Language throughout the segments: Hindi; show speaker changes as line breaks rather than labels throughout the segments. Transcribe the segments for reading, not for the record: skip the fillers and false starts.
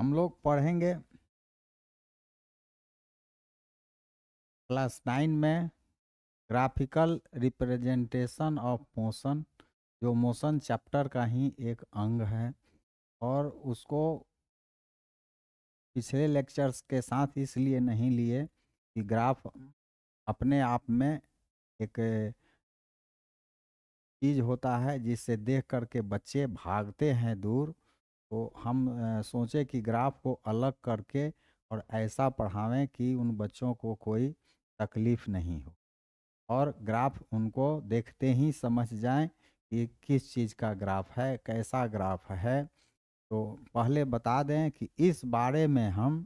हम लोग पढ़ेंगे क्लास 9 में ग्राफिकल रिप्रेजेंटेशन ऑफ मोशन, जो मोशन चैप्टर का ही एक अंग है। और उसको पिछले लेक्चर्स के साथ इसलिए नहीं लिए कि ग्राफ अपने आप में एक चीज़ होता है जिससे देख करके बच्चे भागते हैं दूर। तो हम सोचे कि ग्राफ को अलग करके और ऐसा पढ़ावें कि उन बच्चों को कोई तकलीफ़ नहीं हो और ग्राफ उनको देखते ही समझ जाएं कि किस चीज़ का ग्राफ है, कैसा ग्राफ है। तो पहले बता दें कि इस बारे में हम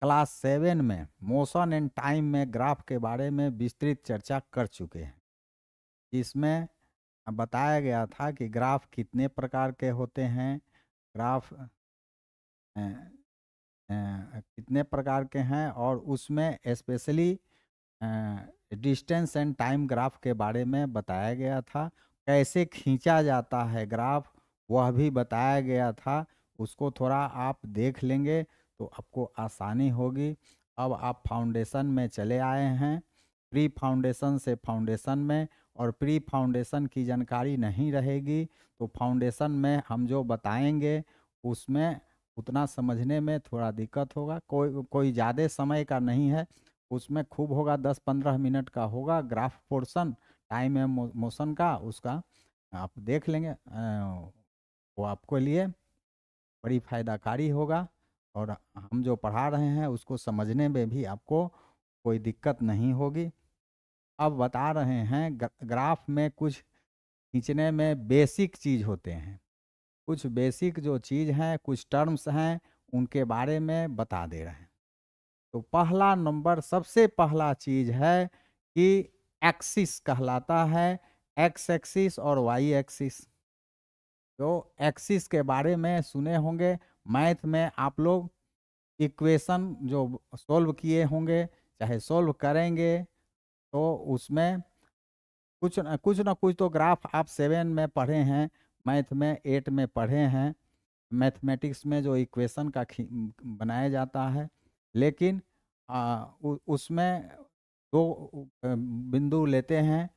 क्लास 7 में मोशन एंड टाइम में ग्राफ के बारे में विस्तृत चर्चा कर चुके हैं। इसमें बताया गया था कि ग्राफ कितने प्रकार के होते हैं, ग्राफ कितने प्रकार के हैं, और उसमें specially distance and time graph के बारे में बताया गया था। कैसे खींचा जाता है ग्राफ वह भी बताया गया था। उसको थोड़ा आप देख लेंगे तो आपको आसानी होगी। अब आप फाउंडेशन में चले आए हैं, प्री फाउंडेशन से फाउंडेशन में, और प्री फाउंडेशन की जानकारी नहीं रहेगी तो फाउंडेशन में हम जो बताएंगे उसमें उतना समझने में थोड़ा दिक्कत होगा। कोई ज़्यादा समय का नहीं है, उसमें खूब होगा 10-15 मिनट का होगा graph portion, time and motion का, उसका आप देख लेंगे। वो आपको लिए बड़ी फायदाकारी होगा और हम जो पढ़ा रहे हैं उसको समझने में भी आपको कोई दिक्कत नहीं होगी। अब बता रहे हैं ग्राफ में कुछ खींचने में बेसिक चीज़ होते हैं, कुछ बेसिक जो चीज़ हैं, कुछ टर्म्स हैं, उनके बारे में बता दे रहे हैं। तो पहला नंबर, सबसे पहला चीज़ है कि एक्सिस कहलाता है, एक्स एक्सिस और वाई एक्सिस। तो एक्सिस के बारे में सुने होंगे, मैथ में आप लोग इक्वेशन जो सॉल्व किए होंगे, चाहे सॉल्व करेंगे, तो उसमें कुछ ना कुछ तो ग्राफ आप 7 में पढ़े हैं, मैथ में 8 में पढ़े हैं, मैथमेटिक्स में जो इक्वेशन का बनाया जाता है। लेकिन उसमें दो बिंदु लेते हैं,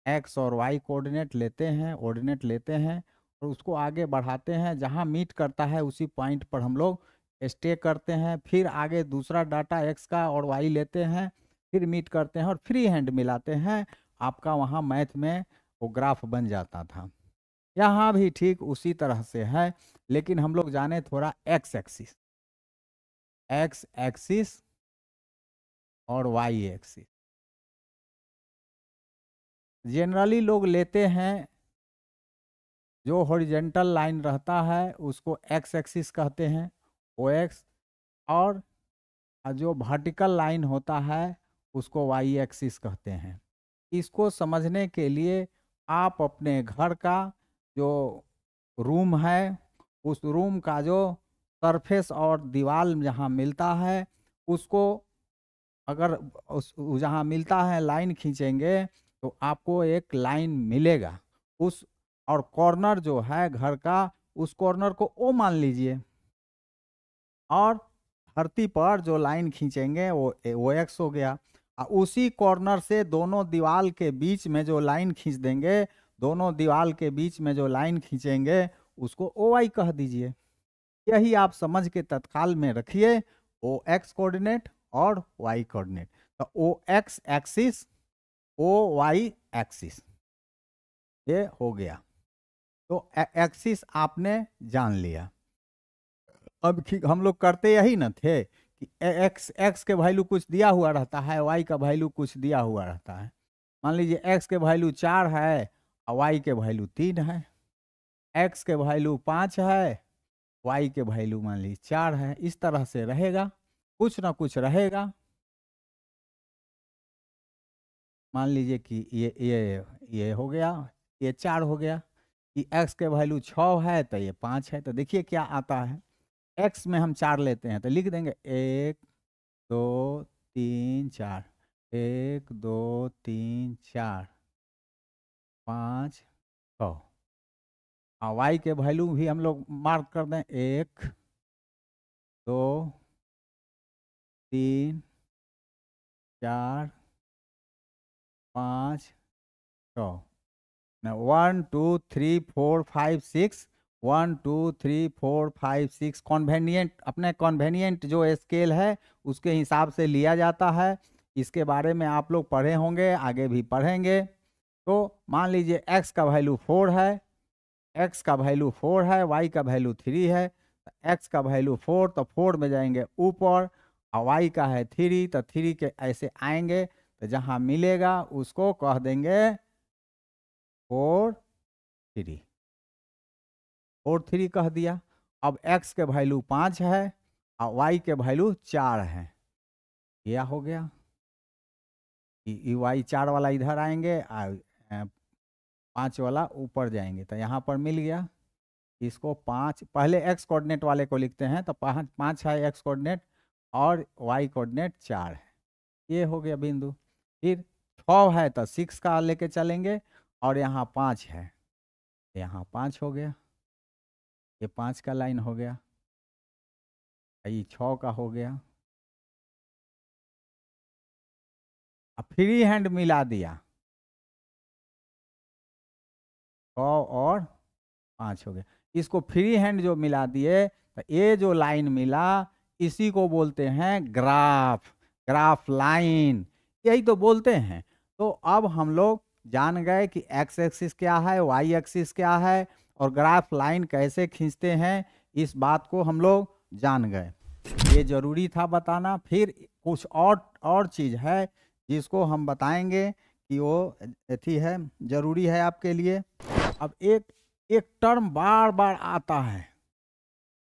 एक्स और वाई कोऑर्डिनेट लेते हैं, ऑर्डिनेट लेते हैं, और उसको आगे बढ़ाते हैं, जहाँ मीट करता है उसी पॉइंट पर हम लोग स्टे करते हैं। फिर आगे दूसरा डाटा एक्स का और वाई लेते हैं, फिर मीट करते हैं और फ्री हैंड मिलाते हैं। आपका वहाँ मैथ में वो ग्राफ बन जाता था। यहाँ भी ठीक उसी तरह से है, लेकिन हम लोग जाने थोड़ा एक्स एक्सिस, एक्स एक्सिस और वाई एक्सिस। जनरली लोग लेते हैं जो हॉरिजेंटल लाइन रहता है उसको एक्स एक्सिस कहते हैं, ओ एक्स, और जो वर्टिकल लाइन होता है उसको वाई एक्सिस कहते हैं। इसको समझने के लिए आप अपने घर का जो रूम है, उस रूम का जो सरफेस और दीवार जहाँ मिलता है उसको, अगर उस जहाँ मिलता है लाइन खींचेंगे तो आपको एक लाइन मिलेगा उस, और कॉर्नर जो है घर का, उस कॉर्नर को ओ मान लीजिए, और धरती पर जो लाइन खींचेंगे वो एक्स हो गया। उसी कॉर्नर से दोनों दीवार के बीच में जो लाइन खींच देंगे, दोनों दीवार के बीच में जो लाइन खींचेंगे उसको ओ वाई कह दीजिए। यही आप समझ के तत्काल में रखिए, ओ एक्स कोऑर्डिनेट और वाई कोऑर्डिनेट। तो O X axis, O Y axis, ये हो गया। तो एक्सिस आपने जान लिया। अब हम लोग करते यही ना थे कि एक्स एक्स के वैल्यू कुछ दिया हुआ रहता है, वाई का वैल्यू कुछ दिया हुआ रहता है। मान लीजिए एक्स के वैल्यू 4 है और वाई के वैल्यू 3 है, एक्स के वैल्यू 5 है, वाई के वैल्यू मान लीजिए 4 है। इस तरह से रहेगा, कुछ ना कुछ रहेगा। मान लीजिए कि ये हो गया, ये 4 हो गया, कि एक्स के वैल्यू 6 है तो ये 5 है। तो देखिए क्या आता है, एक्स में हम 4 लेते हैं तो लिख देंगे 1 2 3 4, 1 2 3 4 5 6। वाई के वैल्यू भी हम लोग मार्क कर दें, 1 2 3 4 5 6 1 2 3 4 5 6 1 2 3 4 5 6 कॉन्वेनिएंट, अपने कॉन्वेनिएंट जो स्केल है उसके हिसाब से लिया जाता है। इसके बारे में आप लोग पढ़े होंगे, आगे भी पढ़ेंगे। तो मान लीजिए x का वैल्यू 4 है, x का वैल्यू 4 है, y का वैल्यू 3 है। x का वैल्यू 4 तो 4 में जाएंगे ऊपर, और y का है 3 तो 3 के ऐसे आएंगे, तो जहाँ मिलेगा उसको कह देंगे 4 3, 4 3 कह दिया। अब x के वैल्यू 5 है और y के वैल्यू 4 है, यह हो गया। y 4 वाला इधर आएंगे और 5 वाला ऊपर जाएंगे, तो यहाँ पर मिल गया। इसको 5 पहले x कोऑर्डिनेट वाले को लिखते हैं, तो 5 है x कोऑर्डिनेट और y कोऑर्डिनेट 4 है, ये हो गया बिंदु। फिर 6 है तो 6 का लेके चलेंगे, और यहाँ 5 है, यहाँ 5 हो गया, ये 5 का लाइन हो गया, ये 6 का हो गया। अब फ्री हैंड मिला दिया, 6 और 5 हो गया। इसको फ्री हैंड जो मिला दिए, तो ये जो लाइन मिला इसी को बोलते हैं ग्राफ, ग्राफ लाइन, यही तो बोलते हैं। तो अब हम लोग जान गए कि एक्स एक्सिस क्या है, वाई एक्सिस क्या है, और ग्राफ लाइन कैसे खींचते हैं, इस बात को हम लोग जान गए। ये जरूरी था बताना। फिर कुछ और चीज़ है जिसको हम बताएंगे कि वो अथी है, जरूरी है आपके लिए। अब एक टर्म बार बार आता है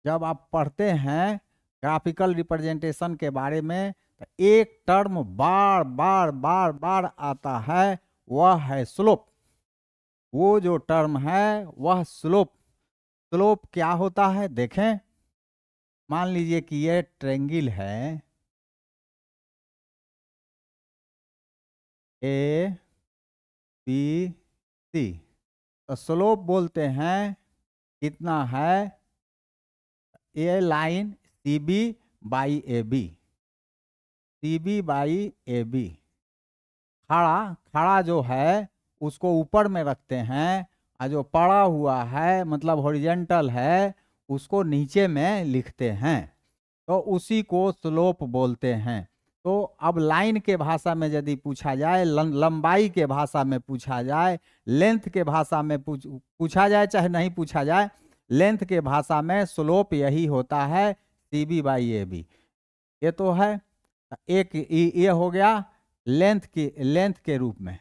जब आप पढ़ते हैं ग्राफिकल रिप्रेजेंटेशन के बारे में, तो एक टर्म बार बार बार बार आता है, वह है स्लोप। वो जो टर्म है वह स्लोप। स्लोप क्या होता है देखें, मान लीजिए कि ये ट्रेंगल है ए बी सी, तो स्लोप बोलते हैं कितना है, A line C B by A B, C B by A B. खड़ा जो है उसको ऊपर में रखते हैं, और जो पड़ा हुआ है मतलब हॉरिजेंटल है उसको नीचे में लिखते हैं, तो उसी को स्लोप बोलते हैं। तो अब लाइन के भाषा में यदि पूछा जाए, लंबाई के भाषा में पूछा जाए, लेंथ के भाषा में पूछा जाए, चाहे नहीं पूछा जाए, लेंथ के भाषा में स्लोप यही होता है C B by A B. ये तो है एक, ये हो गया लेंथ के रूप में,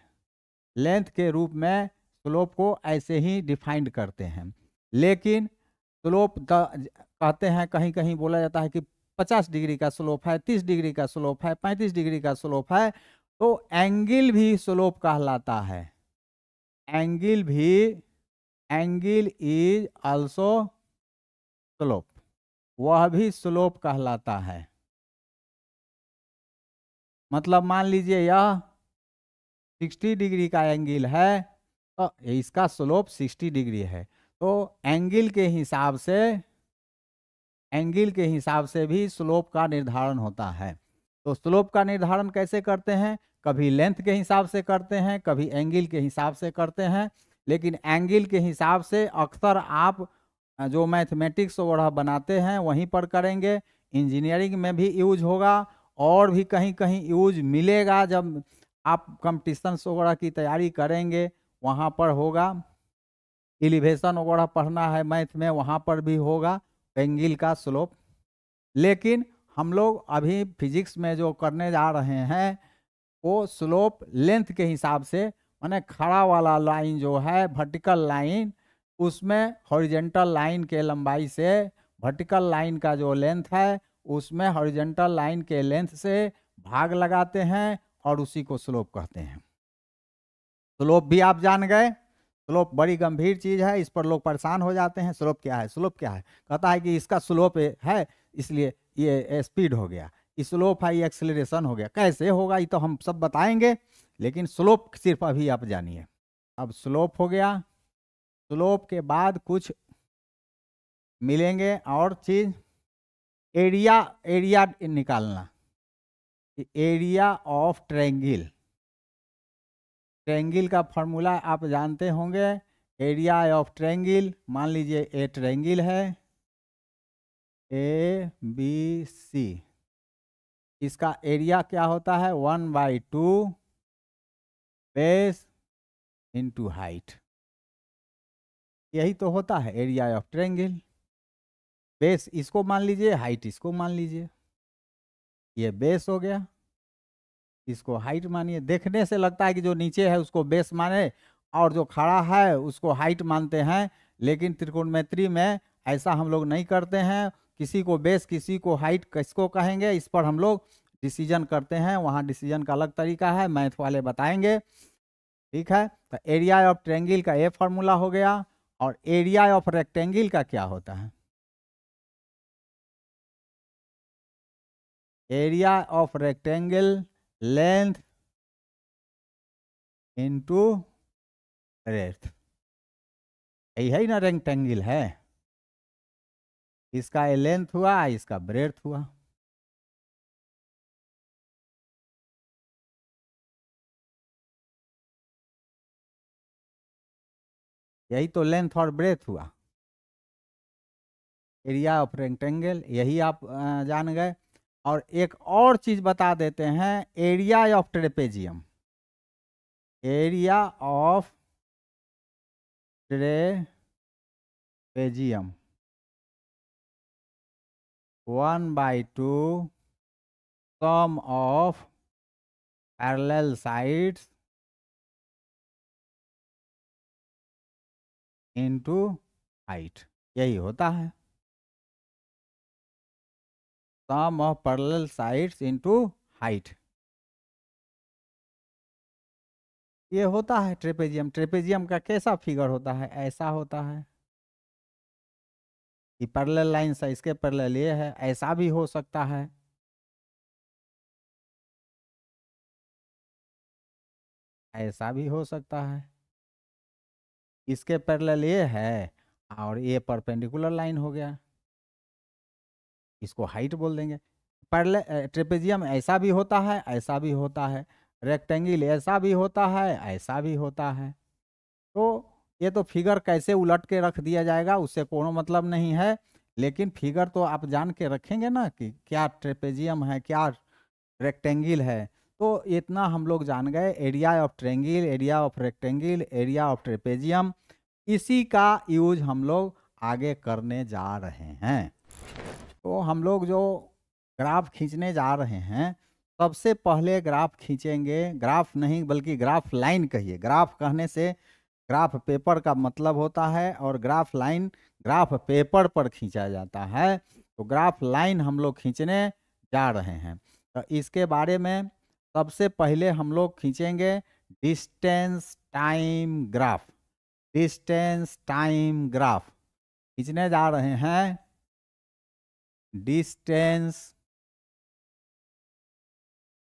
लेंथ के रूप में स्लोप को ऐसे ही डिफाइंड करते हैं। लेकिन स्लोप कहते हैं, कहीं कहीं बोला जाता है कि 50 डिग्री का स्लोप है, 30 डिग्री का स्लोप है, 35 डिग्री का स्लोप है। तो एंगल भी स्लोप कहलाता है, एंगल भी, एंगल इज आल्सो स्लोप, वह भी स्लोप कहलाता है। मतलब मान लीजिए यह 60 डिग्री का एंगल है, तो इसका स्लोप 60 डिग्री है। तो एंगल के हिसाब से, एंगल के हिसाब से भी स्लोप का निर्धारण होता है। तो स्लोप का निर्धारण कैसे करते हैं, कभी लेंथ के हिसाब से करते हैं, कभी एंगल के हिसाब से करते हैं। लेकिन एंगल के हिसाब से अक्सर आप जो मैथमेटिक्स वगैरह बनाते हैं वहीं पर करेंगे, इंजीनियरिंग में भी यूज होगा, और भी कहीं कहीं यूज मिलेगा। जब आप कंपटीशन वगैरह की तैयारी करेंगे वहाँ पर होगा, एलिवेशन वगैरह पढ़ना है मैथ में, वहाँ पर भी होगा एंगल का स्लोप। लेकिन हम लोग अभी फिजिक्स में जो करने जा रहे हैं वो स्लोप लेंथ के हिसाब से, माने खड़ा वाला लाइन जो है वर्टिकल लाइन, उसमें हॉरिजेंटल लाइन के लंबाई से वर्टिकल लाइन का जो लेंथ है उसमें हॉरिजेंटल लाइन के लेंथ से भाग लगाते हैं, और उसी को स्लोप कहते हैं। स्लोप भी आप जान गए। स्लोप बड़ी गंभीर चीज है, इस पर लोग परेशान हो जाते हैं। स्लोप क्या है, स्लोप क्या है, कहता है कि इसका स्लोप है इसलिए ये स्पीड हो गया, स्लोप है ये एक्सेलरेशन हो गया। कैसे होगा ये तो हम सब बताएंगे, लेकिन स्लोप सिर्फ अभी आप जानिए। अब स्लोप हो गया, स्लोप के बाद कुछ मिलेंगे और चीज एरिया, एरिया निकालना, एरिया ऑफ ट्रायंगल। ट्रायंगल का फॉर्मूला आप जानते होंगे, एरिया ऑफ ट्रायंगल, मान लीजिए ए ट्रायंगल है ABC, इसका एरिया क्या होता है 1/2 बेस इंटू हाइट, यही तो होता है एरिया ऑफ ट्रायंगल। बेस इसको मान लीजिए, हाइट इसको मान लीजिए, ये बेस हो गया, इसको हाइट मानिए। देखने से लगता है कि जो नीचे है उसको बेस माने और जो खड़ा है उसको हाइट मानते हैं, लेकिन त्रिकोणमिति में ऐसा हम लोग नहीं करते हैं। किसी को बेस किसी को हाइट किसको कहेंगे, इस पर हम लोग डिसीजन करते हैं, वहाँ डिसीजन का अलग तरीका है, मैथ वाले बताएंगे। ठीक है, तो एरिया ऑफ ट्रायंगल का ये फॉर्मूला हो गया। और एरिया ऑफ रेक्टेंगल का क्या होता है, area of rectangle length into breadth, यही है ना रेक्टेंगल है, इसका ये लेंथ हुआ, इसका ब्रेड्थ हुआ। यही तो लेंथ और ब्रेथ हुआ, एरिया ऑफ रेक्टेंगल, यही आप जान गए। और एक और चीज बता देते हैं, area of trapezium, area of trapezium 1/2 sum of parallel sides into height, यही होता है sum of parallel sides into height, ये होता है ट्रेपेजियम। ट्रेपेजियम का कैसा फिगर होता है, ऐसा होता है कि पैरेलल लाइन से इसके पैरेलल ये है, ऐसा भी हो सकता है, ऐसा भी हो सकता है, इसके पैरेलल ये है और ये परपेंडिकुलर लाइन हो गया, इसको हाइट बोल देंगे। पैरेलल ट्रेपेजियम ऐसा भी होता है, ऐसा भी होता है, रेक्टेंगल ऐसा भी होता है, ऐसा भी होता है। तो ये तो फिगर कैसे उलट के रख दिया जाएगा उससे कोनो मतलब नहीं है, लेकिन फिगर तो आप जान के रखेंगे ना कि क्या ट्रेपेजियम है क्या रेक्टेंगल है। तो इतना हम लोग जान गए, area of triangle, area of rectangle, area of trapezium, इसी का यूज हम लोग आगे करने जा रहे हैं। तो हम लोग जो ग्राफ खींचने जा रहे हैं, सबसे पहले ग्राफ खींचेंगे, ग्राफ नहीं बल्कि ग्राफ लाइन कहिए, ग्राफ कहने से ग्राफ पेपर का मतलब होता है और ग्राफ लाइन ग्राफ पेपर पर खींचा जाता है। तो ग्राफ लाइन हम लोग खींचने जा रहे हैं। तो इसके बारे में सबसे पहले हम लोग खींचेंगे distance time graph, distance time graph खींचने जा रहे हैं। डिस्टेंस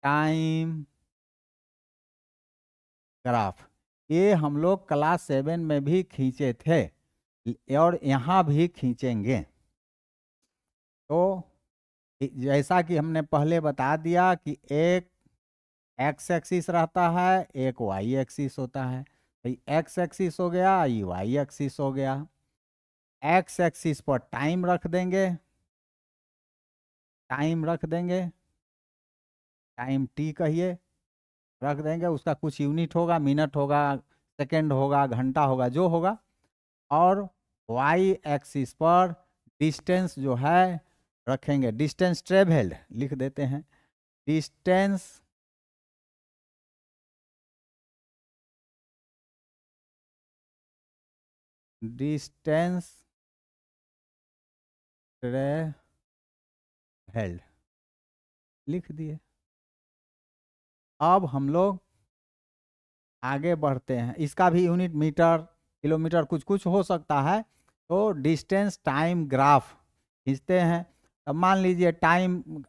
टाइम ग्राफ, ये हम लोग क्लास 7 में भी खींचे थे और यहाँ भी खींचेंगे। तो जैसा कि हमने पहले बता दिया कि एक एक्स एक्सिस रहता है, एक वाई एक्सिस होता है, भाई एक्स एक्सिस हो गया, ये वाई एक्सिस हो गया। एक्स एक्सिस पर टाइम रख देंगे, टाइम रख देंगे, टाइम टी कहिए, रख देंगे, उसका कुछ यूनिट होगा, मिनट होगा, सेकंड होगा, घंटा होगा, जो होगा। और वाई एक्सिस पर डिस्टेंस जो है रखेंगे, डिस्टेंस ट्रेवल्ड लिख देते हैं, डिस्टेंस डिस्टेंस ट्रेवल्ड लिख दिए। अब हम लोग आगे बढ़ते हैं, इसका भी यूनिट मीटर किलोमीटर कुछ कुछ हो सकता है। तो डिस्टेंस टाइम ग्राफ खींचते हैं। अब मान लीजिए टाइम,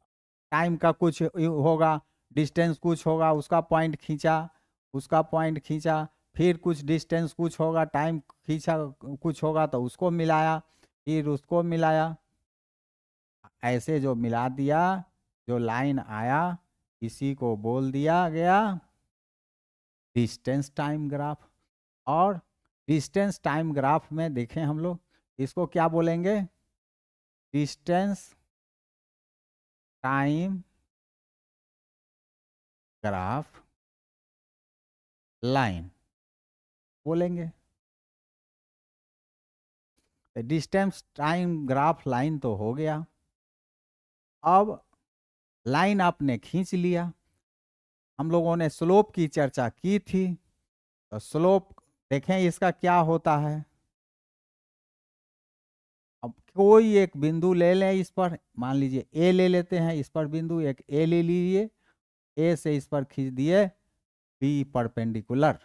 टाइम का कुछ होगा, डिस्टेंस कुछ होगा, उसका पॉइंट खींचा, उसका पॉइंट खींचा, फिर कुछ डिस्टेंस कुछ होगा, टाइम खींचा कुछ होगा तो उसको मिलाया, फिर उसको मिलाया, ऐसे जो मिला दिया, जो लाइन आया इसी को बोल दिया गया डिस्टेंस टाइम ग्राफ। और डिस्टेंस टाइम ग्राफ में देखें हम लोग इसको क्या बोलेंगे, डिस्टेंस टाइम ग्राफ लाइन बोलेंगे। डिस्टेंस टाइम ग्राफ लाइन तो हो गया। अब लाइन आपने खींच लिया, हम लोगों ने स्लोप की चर्चा की थी, तो स्लोप देखें इसका क्या होता है। अब कोई एक बिंदु ले लें, इस पर मान लीजिए ए ले लेते हैं, इस पर बिंदु एक ए ले लीजिए, ए से इस पर खींच दिए बी परपेंडिकुलर।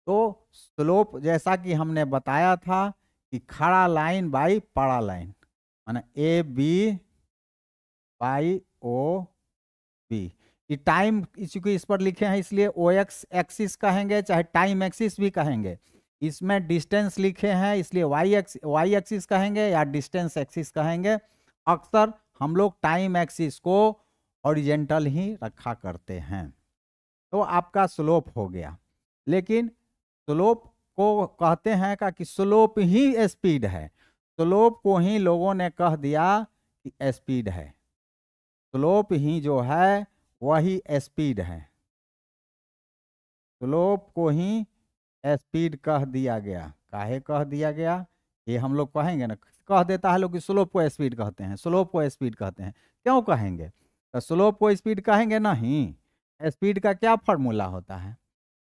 तो स्लोप जैसा कि हमने बताया था कि खड़ा लाइन बाई पड़ा लाइन, माना A B by O B. ये टाइम चूंकि इस पर लिखे हैं इसलिए ओ एक्स एक्सिस कहेंगे, चाहे टाइम एक्सिस भी कहेंगे। इसमें डिस्टेंस लिखे हैं इसलिए वाई एक्सिस कहेंगे या डिस्टेंस एक्सिस कहेंगे। अक्सर हम लोग टाइम एक्सिस को हॉरिजेंटल ही रखा करते हैं। तो आपका स्लोप हो गया, लेकिन स्लोप को कहते हैं कि स्लोप ही स्पीड है, स्लोप को ही लोगों ने कह दिया कि स्पीड है, स्लोप ही जो है वही स्पीड है, स्लोप को ही स्पीड कह दिया गया। काहे कह दिया गया ये हम लोग कहेंगे ना, कह देता है लोग कि स्लोप को स्पीड कहते हैं, स्लोप को स्पीड कहते हैं। क्यों कहेंगे, तो स्लोप को स्पीड कहेंगे नहीं, स्पीड का क्या फार्मूला होता है,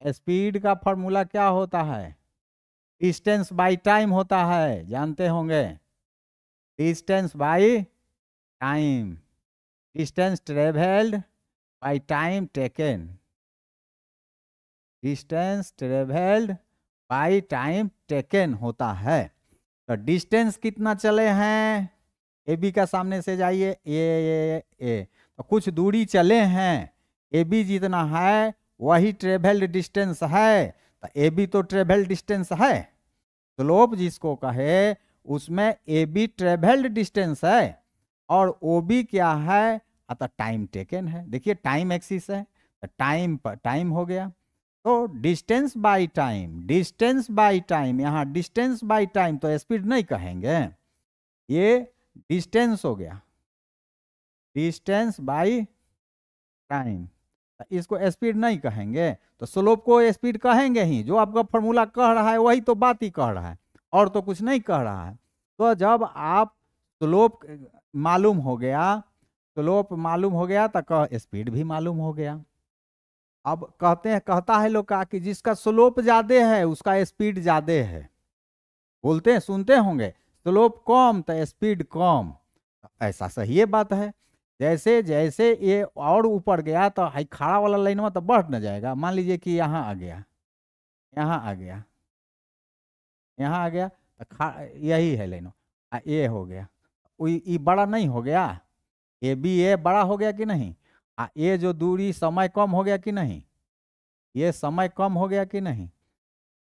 स्पीड का फार्मूला क्या होता है, डिस्टेंस बाई टाइम होता है, जानते होंगे, distance by time, distance travelled by time taken, distance travelled by time taken होता है। तो डिस्टेंस कितना चले हैं, ए बी का सामने से जाइए ए, तो कुछ दूरी चले हैं, ए बी जितना है वही ट्रेवल्ड डिस्टेंस है, तो ए बी तो ट्रेवल्ड डिस्टेंस है। स्लोप जिसको कहे उसमें ए बी ट्रेवल्ड डिस्टेंस है और ओ बी क्या है, अतः टाइम टेकन है। देखिए टाइम एक्सिस है तो टाइम पर टाइम हो गया। तो distance by time, distance by time, यहाँ डिस्टेंस बाय टाइम तो स्पीड नहीं कहेंगे, ये डिस्टेंस हो गया, डिस्टेंस बाय टाइम, इसको स्पीड नहीं कहेंगे। तो स्लोप को स्पीड कहेंगे ही, जो आपका फॉर्मूला कह रहा है वही तो बात ही कह रहा है, और तो कुछ नहीं कह रहा है। तो जब आप स्लोप मालूम हो गया, स्लोप मालूम हो गया तो स्पीड भी मालूम हो गया। अब कहता है लोग का कि जिसका स्लोप ज्यादा है उसका स्पीड ज्यादा है, बोलते हैं सुनते होंगे, स्लोप कम तो स्पीड कम। ऐसा सही है बात है, जैसे जैसे ये और ऊपर गया तो हाई खड़ा वाला लाइन में तो बढ़ न जाएगा। मान लीजिए कि यहाँ आ गया, यहाँ आ गया, यहाँ आ गया तो यही है लाइन, ये हो गया, ये बड़ा नहीं हो गया, ए बी ए बड़ा हो गया कि नहीं, ये जो दूरी समय कम हो गया कि नहीं, ये समय कम हो गया कि नहीं,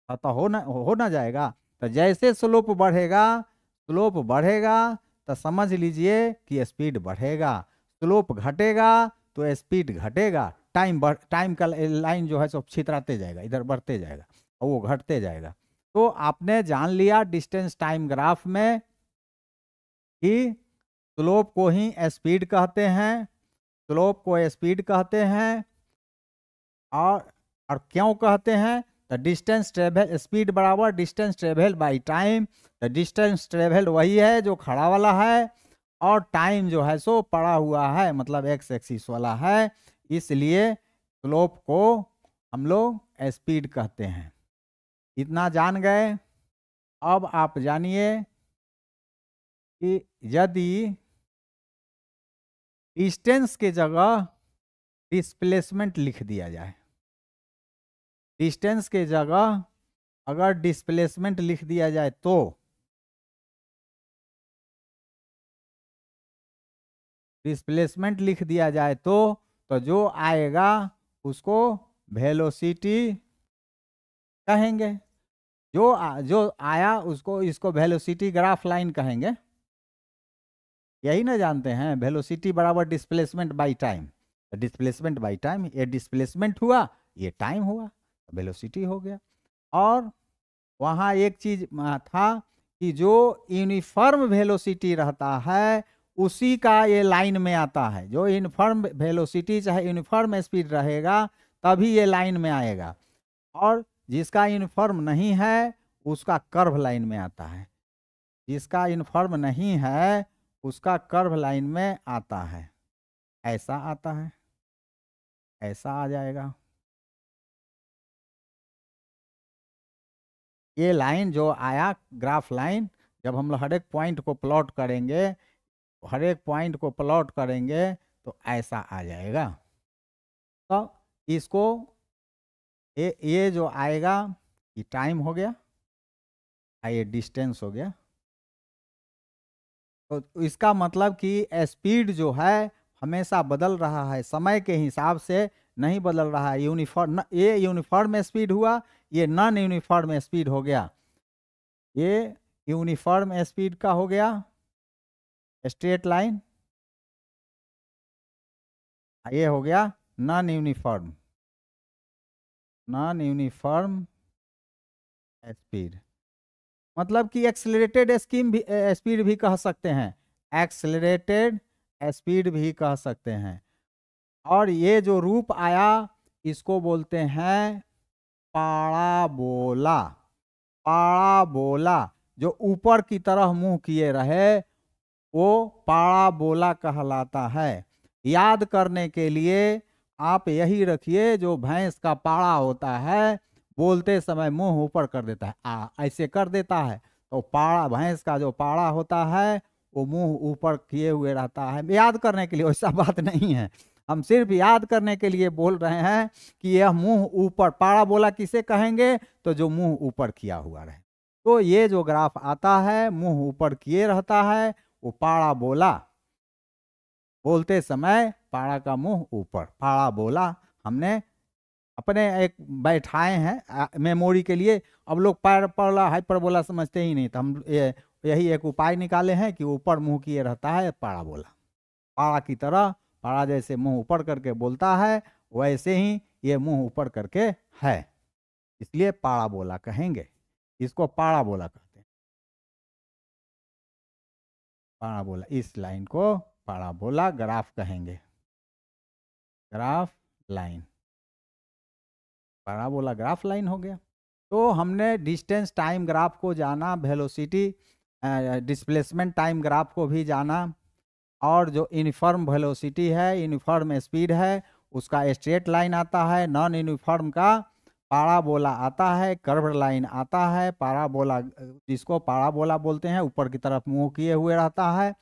तो हो ना जाएगा। तो जैसे स्लोप बढ़ेगा, स्लोप बढ़ेगा तो समझ लीजिए कि स्पीड बढ़ेगा, स्लोप घटेगा तो स्पीड घटेगा, टाइम का लाइन जो है सब छितराते जाएगा, इधर बढ़ते जाएगा और वो घटते जाएगा। तो आपने जान लिया डिस्टेंस टाइम ग्राफ में कि स्लोप को ही स्पीड कहते हैं, स्लोप को स्पीड कहते हैं। और क्यों कहते हैं, तो डिस्टेंस ट्रेवल, स्पीड बराबर डिस्टेंस ट्रेवल बाय टाइम। तो डिस्टेंस ट्रेवल वही है जो खड़ा वाला है, और टाइम जो है सो पड़ा हुआ है, मतलब एक्स एक्सिस वाला है, इसलिए स्लोप को हम लोग स्पीड कहते हैं। इतना जान गए। अब आप जानिए कि यदि डिस्टेंस के जगह डिस्प्लेसमेंट लिख दिया जाए, डिस्टेंस के जगह अगर डिस्प्लेसमेंट लिख दिया जाए तो डिस्प्लेसमेंट लिख दिया जाए तो जो आएगा उसको वेलोसिटी कहेंगे। जो आया उसको, इसको वेलोसिटी ग्राफ लाइन कहेंगे। यही ना जानते हैं, वेलोसिटी बराबर displacement by time. Displacement by time, ये डिस्प्लेसमेंट हुआ, ये टाइम हुआ, वेलोसिटी हो गया। और वहाँ एक चीज था कि जो यूनिफॉर्म वेलोसिटी रहता है उसी का ये लाइन में आता है। जो यूनिफॉर्म वेलोसिटी चाहे यूनिफॉर्म स्पीड रहेगा तभी ये लाइन में आएगा, और जिसका यूनिफॉर्म नहीं है उसका कर्व लाइन में आता है। जिसका यूनिफॉर्म नहीं है उसका कर्व लाइन में आता है। ऐसा आता है, ऐसा आ जाएगा। ये लाइन जो आया ग्राफ लाइन, जब हम लोग हर एक पॉइंट को प्लॉट करेंगे, हर एक पॉइंट को प्लॉट करेंगे तो ऐसा आ जाएगा। तो इसको ये जो आएगा ये टाइम हो गया, ये डिस्टेंस हो गया। तो इसका मतलब कि स्पीड जो है हमेशा बदल रहा है, समय के हिसाब से नहीं बदल रहा है। यूनिफॉर्म, ये यूनिफॉर्म स्पीड हुआ, ये नॉन यूनिफॉर्म स्पीड हो गया। ये यूनिफॉर्म स्पीड का हो गया स्ट्रेट लाइन, ये हो गया non uniform, non uniform speed. मतलब कि एक्सेलरेटेड स्पीड भी कह सकते हैं, एक्सेलरेटेड स्पीड भी कह सकते हैं। और ये जो रूप आया इसको बोलते हैं पाराबोला। पाराबोला, जो ऊपर की तरह मुंह किए रहे वो पाराबोला कहलाता है। याद करने के लिए आप यही रखिए, जो भैंस का पाड़ा होता है बोलते समय मुंह ऊपर कर देता है, ऐसे कर देता है, तो पाड़ा, भैंस का जो पाड़ा होता है वो मुंह ऊपर किए हुए रहता है। याद करने के लिए, वैसा बात नहीं है, हम सिर्फ याद करने के लिए बोल रहे हैं कि यह मुंह ऊपर। पाड़ा बोला किसे कहेंगे, तो जो मुंह ऊपर किया हुआ रहे। तो ये जो ग्राफ आता है मुंह ऊपर किए रहता है वो पाड़ा बोला। बोलते समय पाड़ा का मुंह ऊपर, पाड़ा बोला। हमने अपने एक बैठाए हैं मेमोरी के लिए। अब लोग पैराबोला हाइपरबोला समझते ही नहीं, तो हम यही एक उपाय निकाले हैं कि ऊपर मुंह किए रहता है पाराबोला। पाड़ा की तरह, पाड़ा जैसे मुंह ऊपर करके बोलता है वैसे ही ये मुंह ऊपर करके है, इसलिए पाराबोला कहेंगे। इसको पाराबोला कहते हैं, पाराबोला। इस लाइन को पाराबोला ग्राफ कहेंगे, graph line, parabola graph line हो गया। तो हमने डिस्टेंस टाइम ग्राफ को जाना, वेलोसिटी डिस्प्लेसमेंट टाइम ग्राफ को भी जाना, और जो यूनिफॉर्म वेलोसिटी है, यूनिफॉर्म स्पीड है, उसका स्ट्रेट लाइन आता है। नॉन यूनिफॉर्म का पाराबोला आता है, कर्व लाइन आता है। पाराबोला, जिसको पाराबोला बोलते हैं, ऊपर की तरफ मुंह किए हुए रहता है।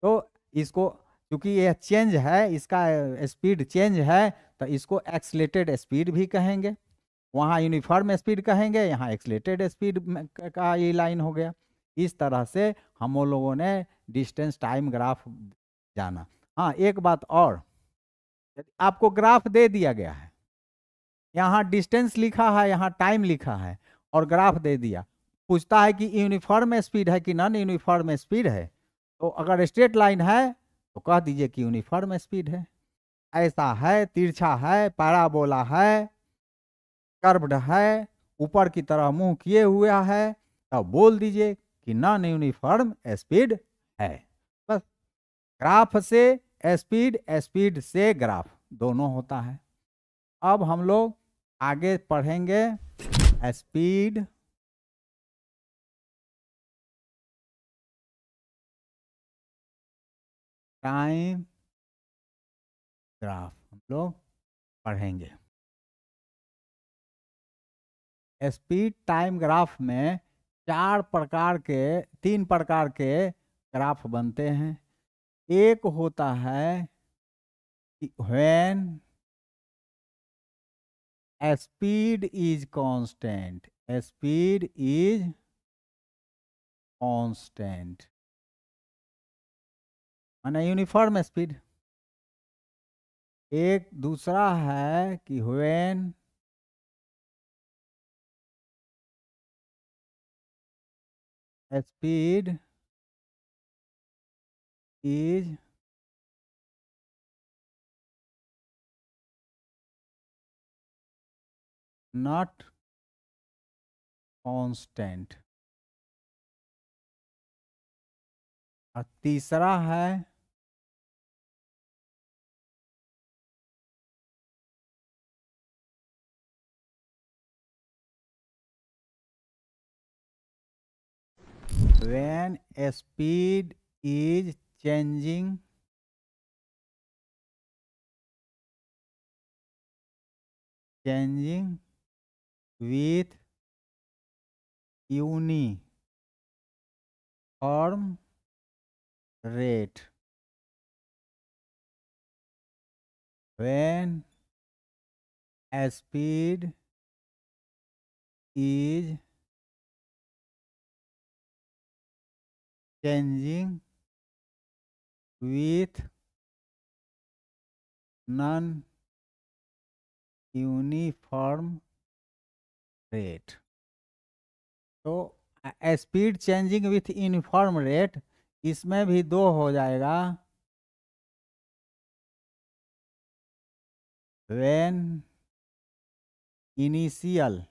तो इसको, क्योंकि यह चेंज है, इसका स्पीड चेंज है, तो इसको एक्सलेटेड स्पीड भी कहेंगे। वहाँ यूनिफॉर्म स्पीड कहेंगे, यहाँ एक्सलेटेड स्पीड का ये लाइन हो गया। इस तरह से हम लोगों ने डिस्टेंस टाइम ग्राफ जाना। हाँ, एक बात और, आपको ग्राफ दे दिया गया है, यहाँ डिस्टेंस लिखा है, यहाँ टाइम लिखा है, और ग्राफ दे दिया, पूछता है कि यूनिफॉर्म स्पीड है कि नॉन यूनिफॉर्म स्पीड है। तो अगर स्ट्रेट लाइन है तो कह दीजिए कि यूनिफॉर्म स्पीड है। ऐसा है, तिरछा है, पैराबोला है, कर्व्ड है, ऊपर की तरह मुंह किए हुआ है, तब बोल दीजिए कि नॉन यूनिफॉर्म स्पीड है। बस, ग्राफ से स्पीड, स्पीड से ग्राफ, दोनों होता है। अब हम लोग आगे पढ़ेंगे स्पीड, टाइम ग्राफ हम लोग पढ़ेंगे। स्पीड टाइम ग्राफ में तीन प्रकार के ग्राफ बनते हैं। एक होता है when speed is constant, speed is constant माने यूनिफॉर्म स्पीड। एक दूसरा है कि when speed is not constant. और तीसरा है when speed is changing with uniform rate। when speed is changing with non uniform rate। तो speed changing with uniform rate, इसमें भी दो हो जाएगा। when initial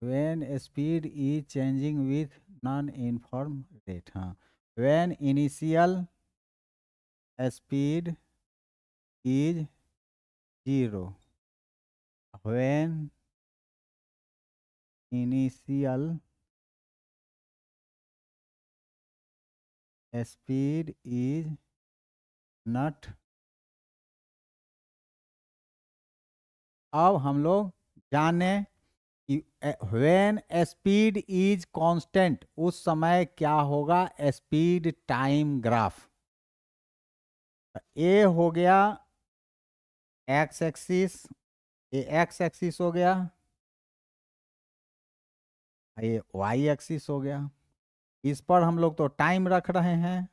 when speed is changing with non-uniform rate। हाँ, when initial speed is 0। when initial speed is not। अब हम लोग जाने व्हेन स्पीड इज कांस्टेंट, उस समय क्या होगा स्पीड टाइम ग्राफ। ए हो गया एक्स एक्सिस, ये एक्स एक्सिस हो गया, ये वाई एक्सिस हो गया। इस पर हम लोग तो टाइम रख रहे हैं,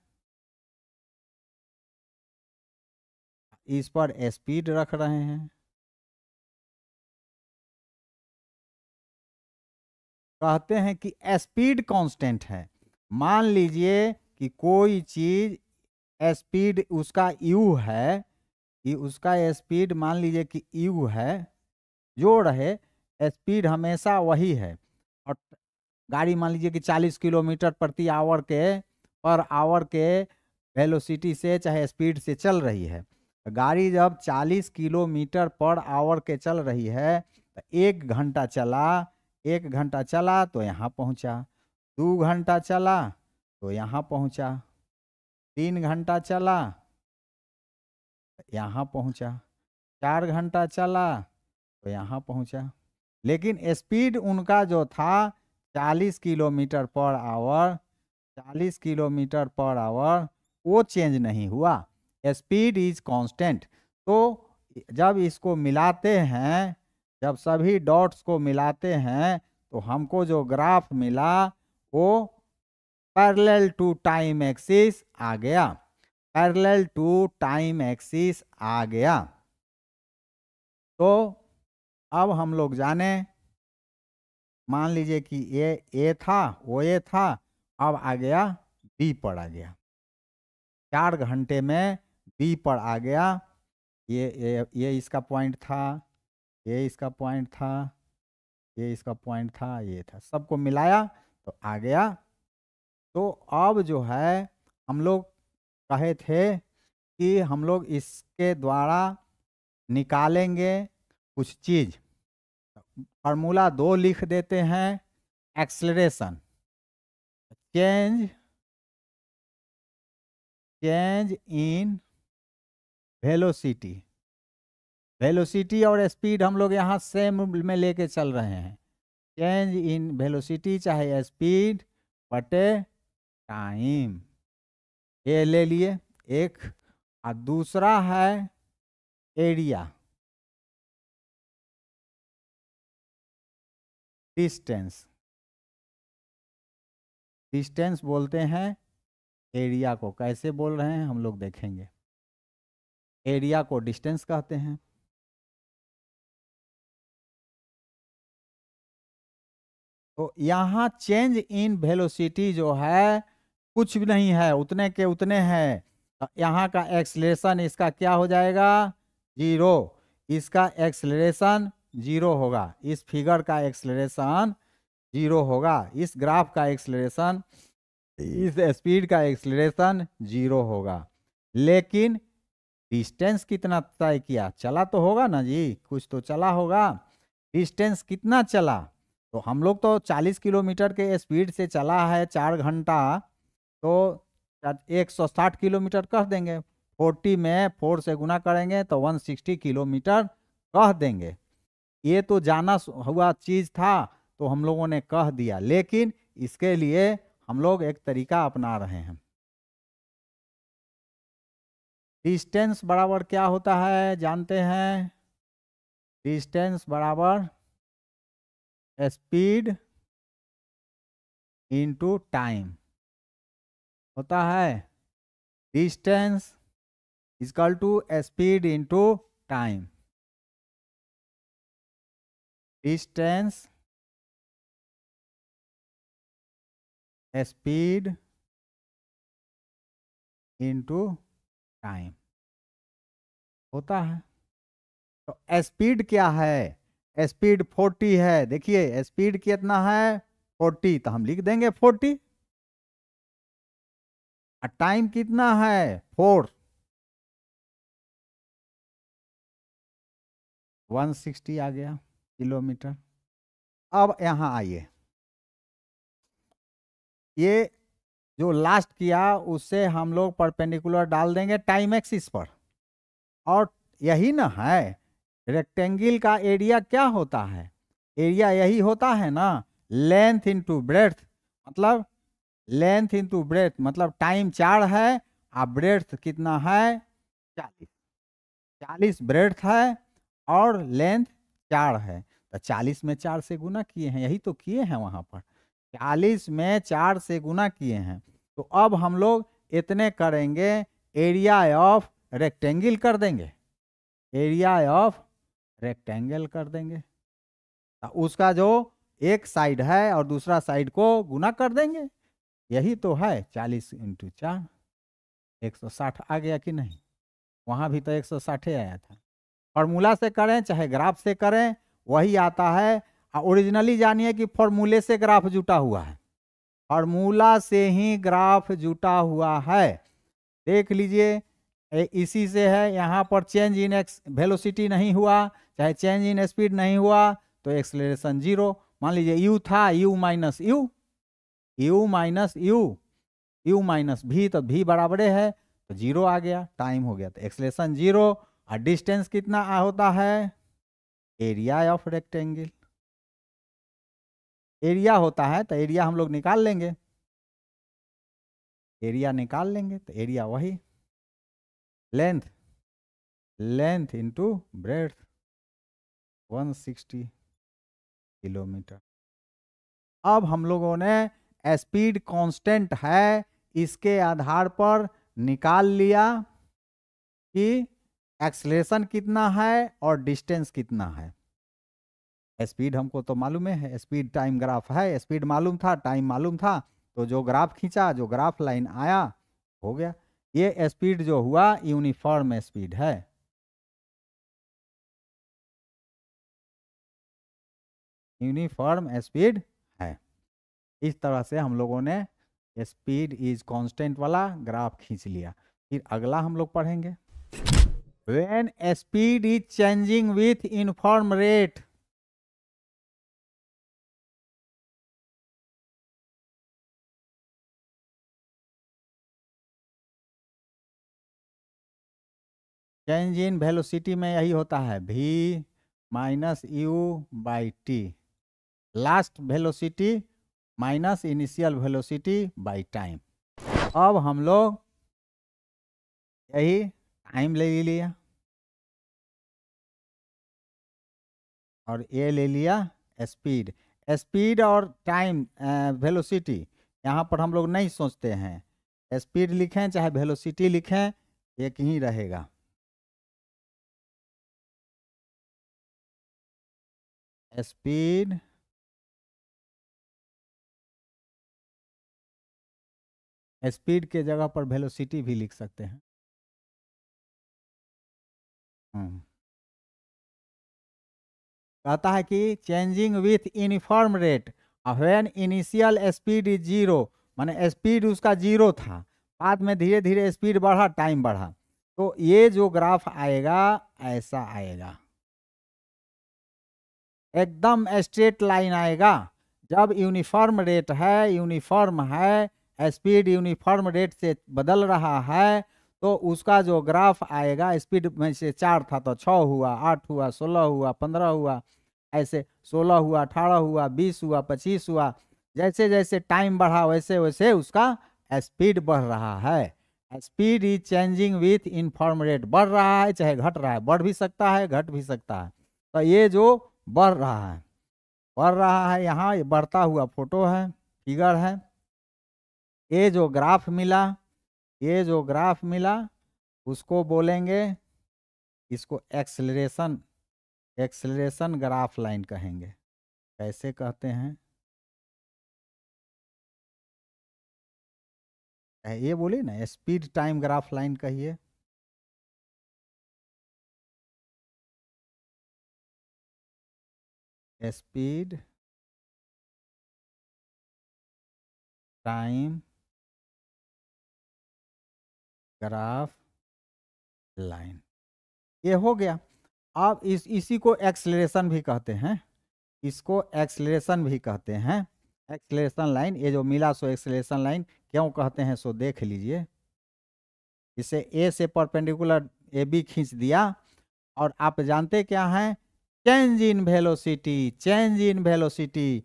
इस पर स्पीड रख रहे हैं। कहते हैं कि स्पीड कांस्टेंट है। मान लीजिए कि कोई चीज स्पीड उसका यू है, कि उसका स्पीड मान लीजिए कि यू है, जो रहे स्पीड हमेशा वही है। और गाड़ी मान लीजिए कि 40 किलोमीटर प्रति आवर के पर आवर के वेलोसिटी से चाहे स्पीड से चल रही है। गाड़ी जब 40 किलोमीटर पर आवर के चल रही है तो 1 घंटा चला, 1 घंटा चला तो यहाँ पहुँचा, 2 घंटा चला तो यहाँ पहुँचा, 3 घंटा चला यहाँ पहुँचा, 4 घंटा चला तो यहाँ पहुँचा। लेकिन स्पीड उनका जो था 40 kilometre per hour, 40 kilometre per hour, वो चेंज नहीं हुआ, स्पीड इज कांस्टेंट। तो जब इसको मिलाते हैं, जब सभी डॉट्स को मिलाते हैं तो हमको जो ग्राफ मिला वो पैरेलल टू टाइम एक्सिस आ गया, पैरेलल टू टाइम एक्सिस आ गया। तो अब हम लोग जाने, मान लीजिए कि ये ए था, वो ए था, अब आ गया बी पर आ गया, 4 घंटे में बी पर आ गया। ये इसका पॉइंट था, ये इसका पॉइंट था, ये इसका पॉइंट था, ये था, सबको मिलाया तो आ गया। तो अब जो है हम लोग कहे थे कि हम लोग इसके द्वारा निकालेंगे कुछ चीज। फार्मूला 2 लिख देते हैं। Acceleration, change in velocity, velocity और स्पीड हम लोग यहाँ सेम में लेके चल रहे हैं। चेंज इन वेलोसिटी चाहे स्पीड बटे टाइम, ये ले लिए एक। और दूसरा है एरिया, डिस्टेंस, डिस्टेंस बोलते हैं एरिया को। कैसे बोल रहे हैं हम लोग देखेंगे। एरिया को डिस्टेंस कहते हैं। तो यहाँ चेंज इन वेलोसिटी जो है कुछ भी नहीं है, उतने के उतने हैं। तो यहाँ का एक्सलेरेशन इसका क्या हो जाएगा, 0। इसका एक्सलेरेशन 0 होगा, इस फिगर का एक्सलेरेशन 0 होगा, इस ग्राफ का एक्सलेरेशन, इस स्पीड का एक्सलेरेशन 0 होगा। लेकिन डिस्टेंस कितना तय किया, चला तो होगा ना जी, कुछ तो चला होगा। डिस्टेंस कितना चला, तो हम लोग तो 40 किलोमीटर के स्पीड से चला है 4 घंटा, तो 160 किलोमीटर कह देंगे। 40 में 4 से गुना करेंगे तो 160 किलोमीटर कह देंगे। ये तो जाना हुआ चीज था, तो हम लोगों ने कह दिया। लेकिन इसके लिए हम लोग एक तरीका अपना रहे हैं। डिस्टेंस बराबर क्या होता है जानते हैं, डिस्टेंस बराबर स्पीड इनटू टाइम होता है। Distance equal to speed into time. Distance speed into time होता है। तो स्पीड क्या है, स्पीड 40 है। देखिए स्पीड कितना है 40, तो हम लिख देंगे 40। और टाइम कितना है 4, 160 आ गया किलोमीटर। अब यहाँ आइए, ये जो लास्ट किया उससे हम लोग परपेंडिकुलर डाल देंगे टाइम एक्सिस पर। और यही ना है, रेक्टेंगल का एरिया क्या होता है, एरिया यही होता है ना, लेंथ इनटू ब्रेड्थ। मतलब लेंथ इनटू ब्रेड्थ, मतलब टाइम 4 है और ब्रेड्थ कितना है 40। 40 ब्रेड्थ है और लेंथ 4 है, तो 40 में 4 से गुना किए हैं, यही तो किए हैं वहां पर। 40 में 4 से गुना किए हैं। तो अब हम लोग इतने करेंगे, एरिया ऑफ रेक्टेंगल कर देंगे, एरिया ऑफ रेक्टेंगल कर देंगे। तो उसका जो एक साइड है और दूसरा साइड को गुना कर देंगे। यही तो है 40 इंटू 4, 160 आ गया कि नहीं। वहां भी तो 160 आया था। फॉर्मूला से करें चाहे ग्राफ से करें वही आता है। ओरिजिनली जानिए कि फॉर्मूले से ग्राफ जुटा हुआ है, फॉर्मूला से ही ग्राफ जुटा हुआ है। देख लीजिए इसी से है। यहाँ पर चेंज इन एक्स वेलोसिटी नहीं हुआ, चाहे चेंज इन स्पीड नहीं हुआ, तो एक्सलेरेशन 0। मान लीजिए यू था, you minus you, you minus you, you minus भी, तो भी बराबरे है, तो 0 आ गया, टाइम हो गया, तो एक्सलेरेशन 0। और डिस्टेंस कितना होता है, एरिया ऑफ रेक्टेंगल, एरिया होता है, तो एरिया हम लोग निकाल लेंगे, एरिया निकाल लेंगे, तो एरिया वही length, length into breadth 160 kilometre. अब हम लोगों ने स्पीड कांस्टेंट है इसके आधार पर निकाल लिया कि एक्सलेरेशन कितना है और डिस्टेंस कितना है। स्पीड हमको तो मालूम है, स्पीड टाइम ग्राफ है, स्पीड मालूम था, टाइम मालूम था, तो जो ग्राफ खींचा, जो ग्राफ लाइन आया, हो गया। ये स्पीड जो हुआ यूनिफॉर्म स्पीड है। यूनिफॉर्म स्पीड है। इस तरह से हम लोगों ने स्पीड इज कांस्टेंट वाला ग्राफ खींच लिया। फिर अगला हम लोग पढ़ेंगे, when speed is changing with uniform rate. Change in velocity में यही होता है, v minus you by T, last velocity minus initial velocity by time. अब हम लोग यही टाइम ले लिया और ये ले लिया स्पीड। स्पीड और टाइम वेलोसिटी यहाँ पर हम लोग नहीं सोचते हैं, स्पीड लिखें चाहे वेलोसिटी लिखें एक ही रहेगा। स्पीड स्पीड के जगह पर वेलोसिटी भी लिख सकते हैं। कहता है कि changing with uniform rate when initial speed is zero, माने स्पीड उसका जीरो था, बाद में धीरे धीरे स्पीड बढ़ा, टाइम बढ़ा, तो ये जो ग्राफ आएगा ऐसा आएगा, एकदम स्ट्रेट लाइन आएगा। जब यूनिफॉर्म रेट है, यूनिफॉर्म है, स्पीड यूनिफॉर्म रेट से बदल रहा है, तो उसका जो ग्राफ आएगा, स्पीड में से 4 था तो 6 हुआ, 8 हुआ, 16 हुआ, 15 हुआ, ऐसे 16 हुआ, 18 हुआ, 20 हुआ, 25 हुआ, जैसे जैसे टाइम बढ़ा वैसे वैसे उसका स्पीड बढ़ रहा है। Speed is changing with inform rate, बढ़ रहा है चाहे घट रहा है, बढ़ भी सकता है घट भी सकता है। तो ये जो बढ़ रहा है, बढ़ रहा है, यहाँ बढ़ता हुआ फोटो है, फिगर है। ये जो ग्राफ मिला, ये जो ग्राफ मिला उसको बोलेंगे, इसको एक्सेलरेशन, एक्सेलरेशन ग्राफ लाइन कहेंगे। कैसे कहते हैं ये बोलिए ना, स्पीड टाइम ग्राफ लाइन कहिए। स्पीड टाइम ग्राफ लाइन, ये हो गया। अब इसी को एक्सेलरेशन भी कहते हैं, इसको एक्सेलरेशन भी कहते हैं। एक्सेलरेशन लाइन, ये जो मिला सो एक्सेलरेशन लाइन क्यों कहते हैं सो देख लीजिए। इसे ए से परपेंडिकुलर ए बी खींच दिया, और आप जानते क्या हैं, change in velocity, change in velocity.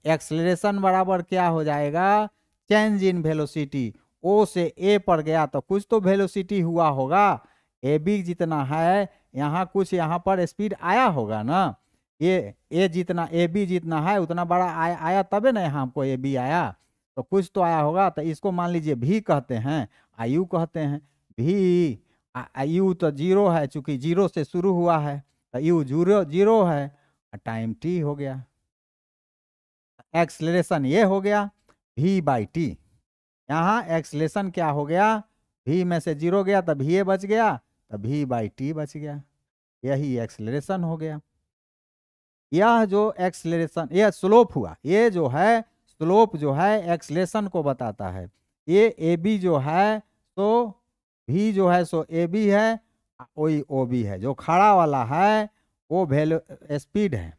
Acceleration बराबर क्या हो जाएगा, चेंज इन वेलोसिटी। ओ से ए पर गया तो कुछ तो वेलोसिटी हुआ होगा, ए बी जितना है यहाँ कुछ यहाँ पर स्पीड आया होगा ना, ये ए जितना ए बी जितना है उतना बड़ा आया तबे ना यहाँ हमको ए बी आया, तो कुछ तो आया होगा। तो इसको मान लीजिए भी कहते हैं, आयु कहते हैं। भी यू तो जीरो है, चूंकि जीरो से शुरू हुआ है तो यू जीरो जीरो है, टाइम टी हो गया। एक्सलेशन ये हो गया v बाई टी। यहाँ एक्सलेशन क्या हो गया, v में से जीरो गया तब v बच गया, तब v बाई टी बच गया, यही एक्सलेशन हो गया। यह जो एक्सलेशन, यह स्लोप हुआ, ये जो है स्लोप जो है एक्सलेशन को बताता है। ये ए बी जो है तो भी जो है सो ए बी है, वही ओ बी है। जो खड़ा वाला है वो वैल्यू स्पीड है,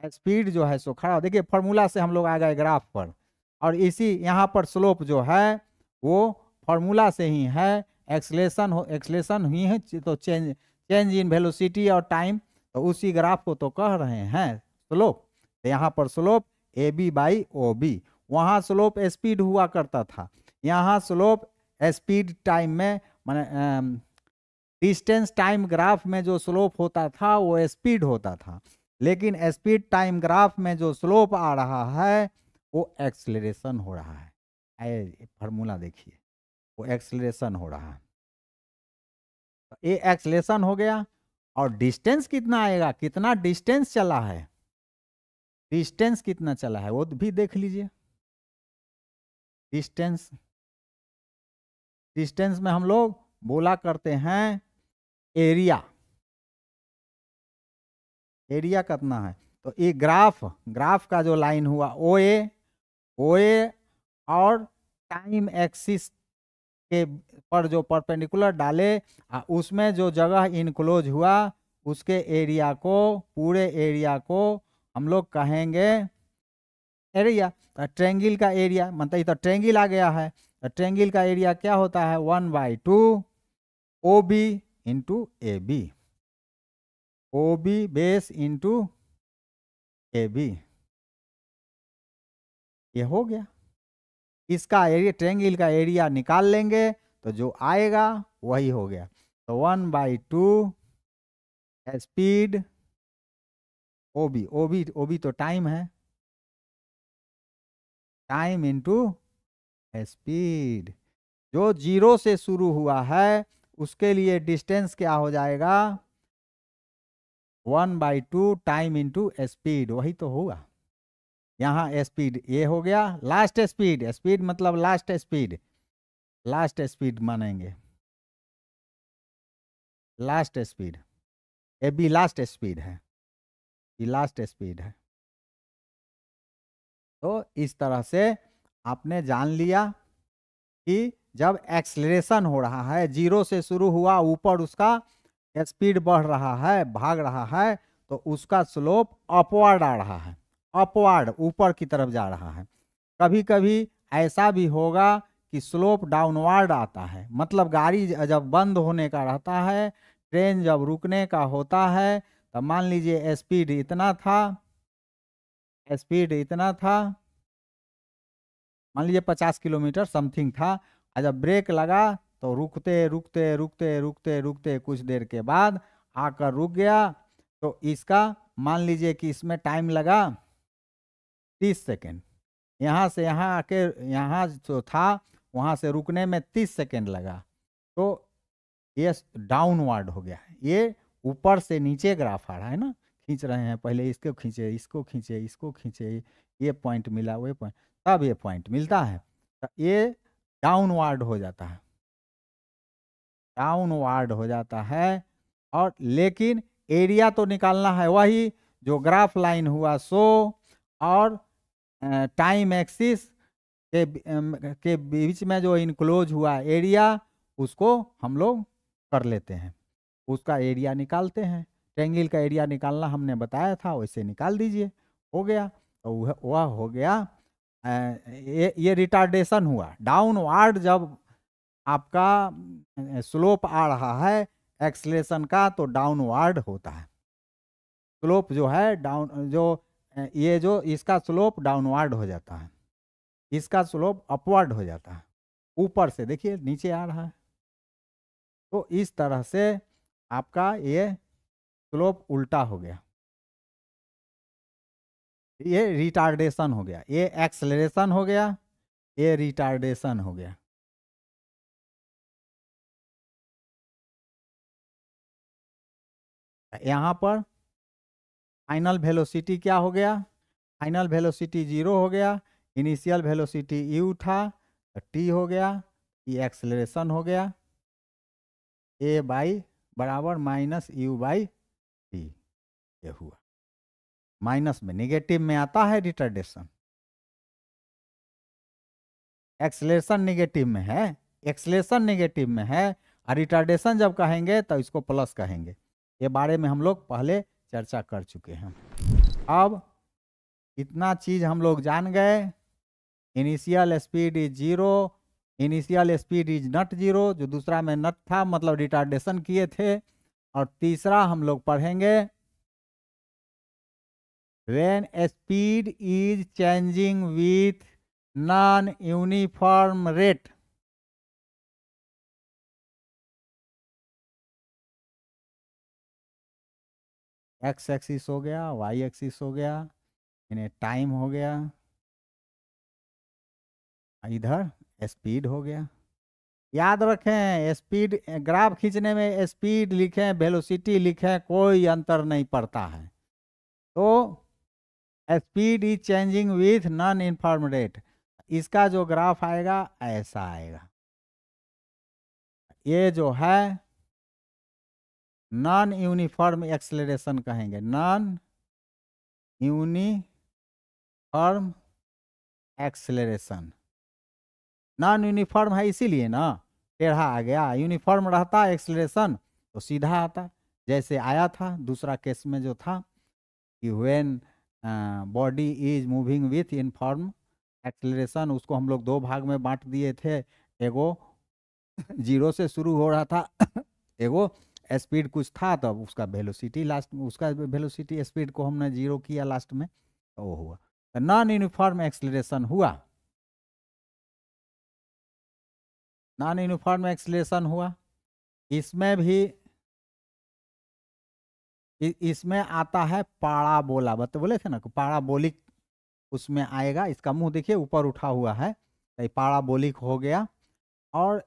स्पीड जो है सो खड़ा। देखिए फॉर्मूला से हम लोग आ गए ग्राफ पर, और इसी यहाँ पर स्लोप जो है वो फॉर्मूला से ही है। एक्सलेशन हो, एक्सलेशन ही है तो चेंज, चेंज इन वेलोसिटी और टाइम, तो उसी ग्राफ को तो कह रहे हैं स्लोप। तो यहाँ पर slope A B by O B, वहाँ स्लोप स्पीड हुआ करता था, यहाँ स्लोप स्पीड टाइम में, माने डिस्टेंस टाइम ग्राफ में जो स्लोप होता था वो स्पीड होता था, लेकिन स्पीड टाइम ग्राफ में जो स्लोप आ रहा है वो एक्सेलरेशन हो रहा है। फार्मूला देखिए, वो एक्सेलरेशन हो रहा है, तो ये एक्सेलरेशन हो गया। और डिस्टेंस कितना आएगा, कितना डिस्टेंस चला है, डिस्टेंस कितना चला है वो भी देख लीजिए। डिस्टेंस, डिस्टेंस में हम लोग बोला करते हैं एरिया, एरिया कितना है। तो ये ग्राफ, ग्राफ का जो लाइन हुआ ओ ए, ओ ए और टाइम एक्सिस के पर जो परपेंडिकुलर डाले, उसमें जो जगह इनक्लोज हुआ उसके एरिया को, पूरे एरिया को हम लोग कहेंगे एरिया। ट्रेंगल का एरिया मतलब, तो ट्रेंगल आ गया है, तो ट्रेंगल का एरिया क्या होता है 1/2 O B into A B, O B base into A B, ये हो गया। इसका एरिया, ट्रेंगल का एरिया निकाल लेंगे तो जो आएगा वही हो गया। तो 1/2 speed O B, O B, O B तो टाइम है, टाइम इंटू स्पीड। जो जीरो से शुरू हुआ है उसके लिए डिस्टेंस क्या हो जाएगा 1/2 टाइम इंटू स्पीड, वही तो होगा। यहाँ स्पीड ये हो गया, लास्ट स्पीड, स्पीड मतलब लास्ट स्पीड, लास्ट स्पीड मानेंगे, लास्ट स्पीड, ये भी लास्ट स्पीड है, ये लास्ट स्पीड है। तो इस तरह से आपने जान लिया कि जब एक्सलेरेशन हो रहा है, जीरो से शुरू हुआ, ऊपर उसका स्पीड बढ़ रहा है, भाग रहा है, तो उसका स्लोप अपवर्ड आ रहा है, अपवर्ड ऊपर की तरफ जा रहा है। कभी कभी ऐसा भी होगा कि स्लोप डाउनवर्ड आता है, मतलब गाड़ी जब बंद होने का रहता है, ट्रेन जब रुकने का होता है, तो मान लीजिए स्पीड इतना था, स्पीड इतना था, मान लीजिए 50 किलोमीटर समथिंग था, और जब ब्रेक लगा तो रुकते रुकते रुकते रुकते रुकते कुछ देर के बाद आकर रुक गया, तो इसका मान लीजिए कि इसमें टाइम लगा 30 सेकेंड, यहाँ से यहाँ आके यहाँ जो था वहाँ से रुकने में 30 सेकेंड लगा, तो ये डाउनवर्ड हो गया। ये ऊपर से नीचे ग्राफ आ रहा है ना, खींच रहे हैं, पहले इसको खींचे, इसको खींचे, इसको खींचे, ये पॉइंट मिला, वो पॉइंट, तब ये पॉइंट मिलता है, तो ये डाउनवर्ड हो जाता है, डाउनवर्ड हो जाता है। और लेकिन एरिया तो निकालना है वही जो ग्राफ लाइन हुआ सो, और टाइम एक्सिस के बीच में जो इनक्लोज हुआ एरिया, उसको हम लोग कर लेते हैं, उसका एरिया निकालते हैं। ट्रायंगल का एरिया निकालना हमने बताया था, वैसे निकाल दीजिए, हो गया। तो वह हो गया, ये रिटार्डेशन हुआ, डाउनवर्ड जब आपका स्लोप आ रहा है एक्सलेशन का, तो डाउनवर्ड होता है स्लोप जो है, डाउन जो ये जो इसका स्लोप डाउनवर्ड हो जाता है, इसका स्लोप अपवर्ड हो जाता है, ऊपर से देखिए नीचे आ रहा है। तो इस तरह से आपका ये स्लोप उल्टा हो गया, ये रिटार्डेशन हो गया, ये एक्सेलरेशन हो गया, ये रिटार्डेशन हो गया। यहाँ पर फाइनल वेलोसिटी क्या हो गया, फाइनल वेलोसिटी 0 हो गया, इनिशियल वेलोसिटी u था, t हो गया, ये एक्सेलरेशन हो गया, a बाई बराबर माइनस u बाई टी, ये हुआ। माइनस में, नेगेटिव में आता है रिटार्डेशन, एक्सेलरेशन नेगेटिव में है, एक्सेलरेशन नेगेटिव में है, और रिटार्डेशन जब कहेंगे तो इसको प्लस कहेंगे। ये बारे में हम लोग पहले चर्चा कर चुके हैं। अब इतना चीज हम लोग जान गए, initial speed is 0, initial speed is not 0, जो दूसरा में नॉट था मतलब रिटार्डेशन किए थे। और तीसरा हम लोग पढ़ेंगे, when speed is changing with non uniform rate, x axis हो गया, वाई एक्सिस हो गया, इन्हें टाइम हो गया, इधर स्पीड हो गया। याद रखें, स्पीड ग्राफ खींचने में स्पीड लिखें, वेलोसिटी लिखें, कोई अंतर नहीं पड़ता है। तो speed is changing with non uniform rate, इसका जो ग्राफ आएगा ऐसा आएगा, ये जो है नॉन यूनिफॉर्म एक्सेलरेशन कहेंगे, non uniform acceleration. Non uniform है इसीलिए ना टेढ़ा आ गया, यूनिफॉर्म रहता एक्सेलरेशन तो सीधा आता, जैसे आया था दूसरा केस में जो था कि when body is moving with uniform acceleration, उसको हम लोग दो भाग में बांट दिए थे, एगो 0 से शुरू हो रहा था, एगो स्पीड कुछ था, तब उसका वेलोसिटी लास्ट में, उसका वेलोसिटी स्पीड को हमने 0 किया लास्ट में, तो वो हुआ, तो नॉन यूनिफॉर्म एक्सेलरेशन हुआ, नॉन यूनिफॉर्म एक्सेलरेशन हुआ। इसमें भी इसमें आता है पाराबोला, बोले थे ना पाराबोलिक, उसमें आएगा, इसका मुंह देखिए ऊपर उठा हुआ है, तो पाराबोलिक हो गया। और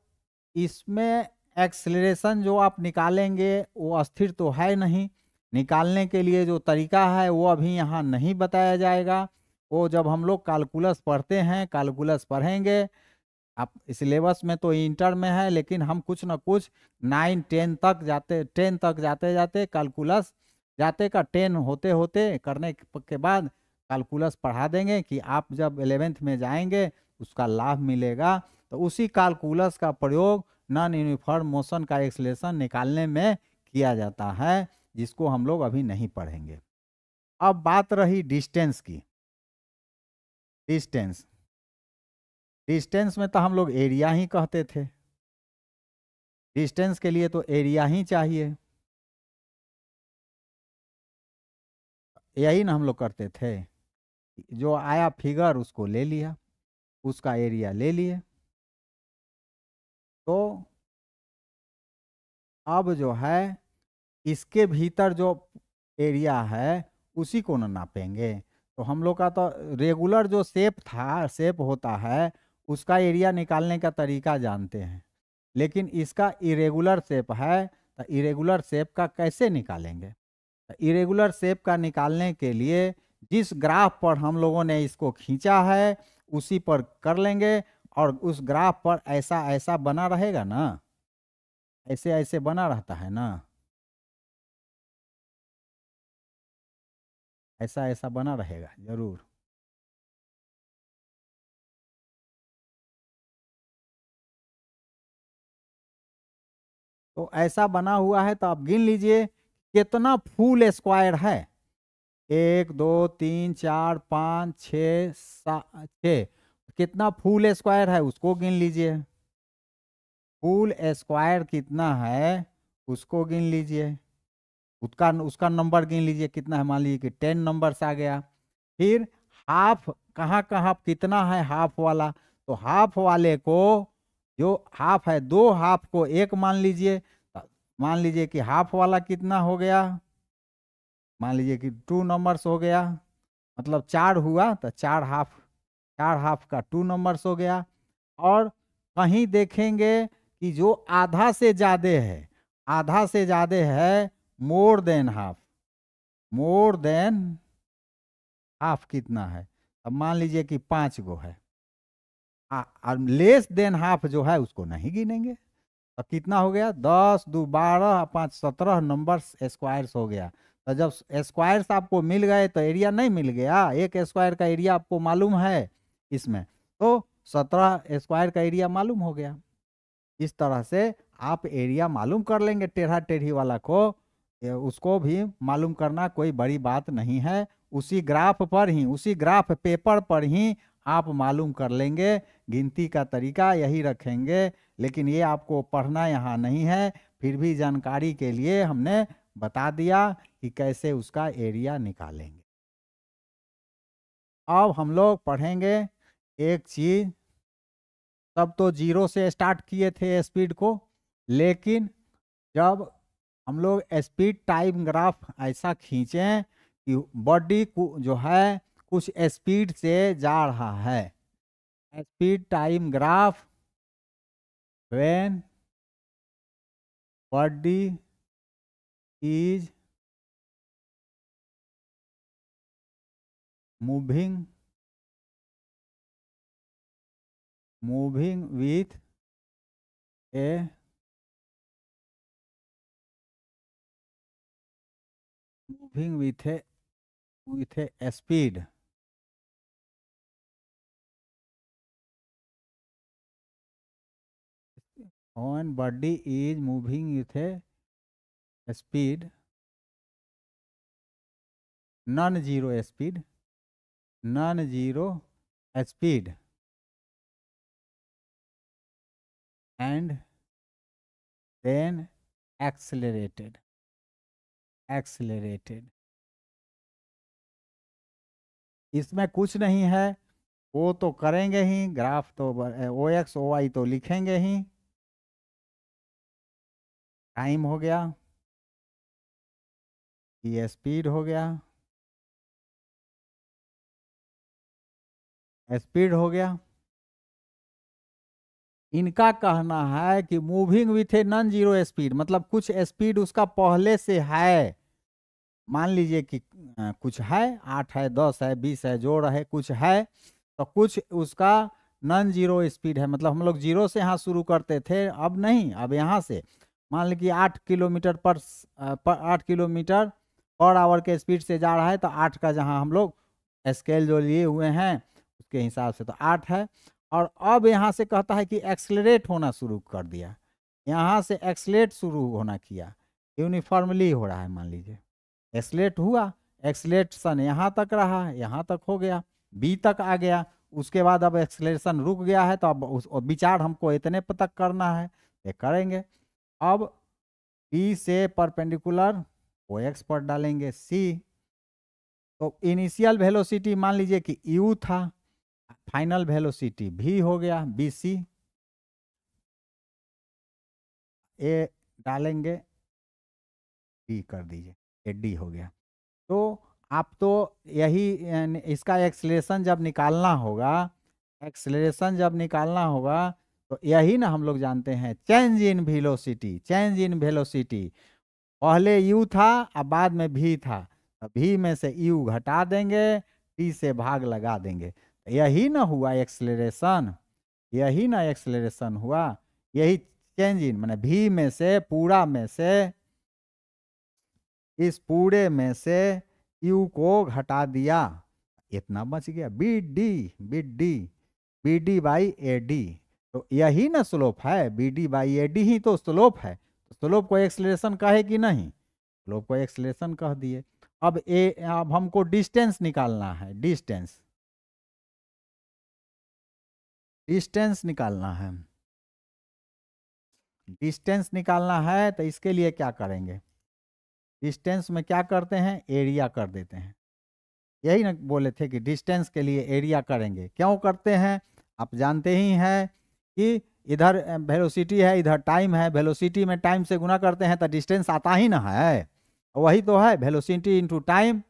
इसमें एक्सेलरेशन जो आप निकालेंगे वो अस्थिर तो है नहीं, निकालने के लिए जो तरीका है वो अभी यहाँ नहीं बताया जाएगा, वो जब हम लोग कैलकुलस पढ़ते हैं, कैलकुलस पढ़ेंगे, आप सिलेबस में तो इंटर में है, लेकिन हम कुछ ना कुछ 9 10 तक जाते, 10 तक जाते जाते कैलकुलस जाते का 10 होते होते करने के बाद कैलकुलस पढ़ा देंगे कि आप जब 11th में जाएंगे उसका लाभ मिलेगा। तो उसी कैलकुलस का प्रयोग नॉन यूनिफॉर्म मोशन का एक्सलेशन निकालने में किया जाता है, जिसको हम लोग अभी नहीं पढ़ेंगे। अब बात रही डिस्टेंस की। डिस्टेंस, डिस्टेंस में तो हम लोग एरिया ही कहते थे। डिस्टेंस के लिए तो एरिया ही चाहिए, यही ना हम लोग करते थे। जो आया फिगर उसको ले लिया, उसका एरिया ले लिए। तो अब जो है इसके भीतर जो एरिया है उसी को ना नापेंगे। तो हम लोग का तो रेगुलर जो शेप था, शेप होता है, उसका एरिया निकालने का तरीका जानते हैं, लेकिन इसका इरेगुलर शेप है, तो इरेगुलर शेप का कैसे निकालेंगे? तो इरेगुलर शेप का निकालने के लिए जिस ग्राफ पर हम लोगों ने इसको खींचा है उसी पर कर लेंगे, और उस ग्राफ पर ऐसा ऐसा बना रहेगा ना, ऐसे ऐसे बना रहता है ना, ऐसा ऐसा बना रहेगा जरूर। तो ऐसा बना हुआ है, तो आप गिन लीजिए कितना फुल स्क्वायर है। 1 2 3 4 5 6 7 6, कितना फुल स्क्वायर है उसको गिन लीजिए। फुल स्क्वायर कितना है उसको गिन लीजिए, उसका उसका नंबर गिन लीजिए कितना है। मान लीजिए कि 10 नंबर्स आ गया। फिर हाफ कहाँ कहाँ कितना है हाफ वाला, तो हाफ वाले को, जो हाफ है, दो हाफ को एक मान लीजिए। मान लीजिए कि हाफ वाला कितना हो गया, मान लीजिए कि 2 नंबर्स हो गया, मतलब 4 हुआ, तो 4 हाफ, 4 हाफ का 2 नंबर्स हो गया। और कहीं देखेंगे कि जो आधा से ज्यादा है, आधा से ज्यादा है, more than half, more than half कितना है, अब मान लीजिए कि 5 गो है। और लेस देन हाफ जो है उसको नहीं गिनेंगे। तो कितना हो गया, 10 2 12 5 17 नंबर्स स्क्वायर्स हो गया। तो जब स्क्वायर्स आपको मिल गए तो एरिया नहीं मिल गया, एक स्क्वायर का एरिया आपको मालूम है इसमें, तो 17 स्क्वायर का एरिया मालूम हो गया। इस तरह से आप एरिया मालूम कर लेंगे, टेढ़ा टेढ़ी वाला को, उसको भी मालूम करना कोई बड़ी बात नहीं है। उसी ग्राफ पर ही, उसी ग्राफ पेपर पर ही आप मालूम कर लेंगे। गिनती का तरीका यही रखेंगे, लेकिन ये आपको पढ़ना यहाँ नहीं है, फिर भी जानकारी के लिए हमने बता दिया कि कैसे उसका एरिया निकालेंगे। अब हम लोग पढ़ेंगे एक चीज। तब तो 0 से स्टार्ट किए थे स्पीड को, लेकिन जब हम लोग स्पीड टाइम ग्राफ ऐसा खींचें कि बॉडी जो है कुछ स्पीड से जा रहा है, speed time graph when body is moving with a moving with A speed when body is moving with a speed, non-zero speed, non-zero speed, and then accelerated, accelerated। इसमें कुछ नहीं है, वो तो करेंगे ही, ग्राफ तो ओ एक्स ओ वाई तो लिखेंगे ही। टाइम हो गया, ये स्पीड हो गया, स्पीड हो गया। इनका कहना है कि moving with a non zero speed, मतलब कुछ स्पीड उसका पहले से है, मान लीजिए कि कुछ है, 8 है, 10 है, 20 है, जोड़ है, कुछ है, तो कुछ उसका नॉन जीरो स्पीड है, मतलब हम लोग जीरो से यहाँ शुरू करते थे, अब नहीं, अब यहाँ से मान लीजिए 8 किलोमीटर पर 8 किलोमीटर पर आवर के स्पीड से जा रहा है, तो 8 का जहाँ हम लोग स्केल जो लिए हुए हैं उसके हिसाब से तो 8 है। और अब यहाँ से कहता है कि एक्सलरेट होना शुरू कर दिया, यहाँ से एक्सलेट शुरू होना किया, यूनिफॉर्मली हो रहा है, मान लीजिए एक्सलेट हुआ, एक्सलेशन यहाँ तक रहा, यहाँ तक हो गया, बी तक आ गया, उसके बाद अब एक्सलेशन रुक गया है, तो अब विचार हमको इतने पर तक करना है, ये करेंगे। अब बी से परपेंडिकुलर ओ एक्स पर डालेंगे सी, तो इनिशियल वेलोसिटी मान लीजिए कि यू था, फाइनल वेलोसिटी भी हो गया बी सी, ए डालेंगे डी कर दीजिए, ए डी हो गया। तो आप तो यही इसका एक्सलेशन जब निकालना होगा, एक्सलेशन जब निकालना होगा तो यही ना हम लोग जानते हैं, change in velocity, change in velocity, पहले यू था अब बाद में भी था, तो भी में से यू घटा देंगे, टी से भाग लगा देंगे, यही ना हुआ एक्सलेशन, यही ना एक्सलेशन हुआ, यही चेंज इन मैंने भी में से, पूरा में से, इस पूरे में से यू को घटा दिया, इतना बच गया, B D, B D, B D by A D, तो यही ना स्लोप है, B D by A D ही तो स्लोप है, तो स्लोप को एक्सलेशन कहे कि नहीं, स्लोप को एक्सलेशन कह दिए। अब हमको डिस्टेंस निकालना है, डिस्टेंस, डिस्टेंस निकालना है, डिस्टेंस निकालना है, तो इसके लिए क्या करेंगे, डिस्टेंस में क्या करते हैं, एरिया कर देते हैं, यही ना बोले थे कि डिस्टेंस के लिए एरिया करेंगे, क्यों करते हैं, आप जानते ही हैं कि इधर वेलोसिटी है, इधर टाइम है, वेलोसिटी में टाइम से गुना करते हैं तो डिस्टेंस आता ही ना है, वही तो है वेलोसिटी इनटू टाइम,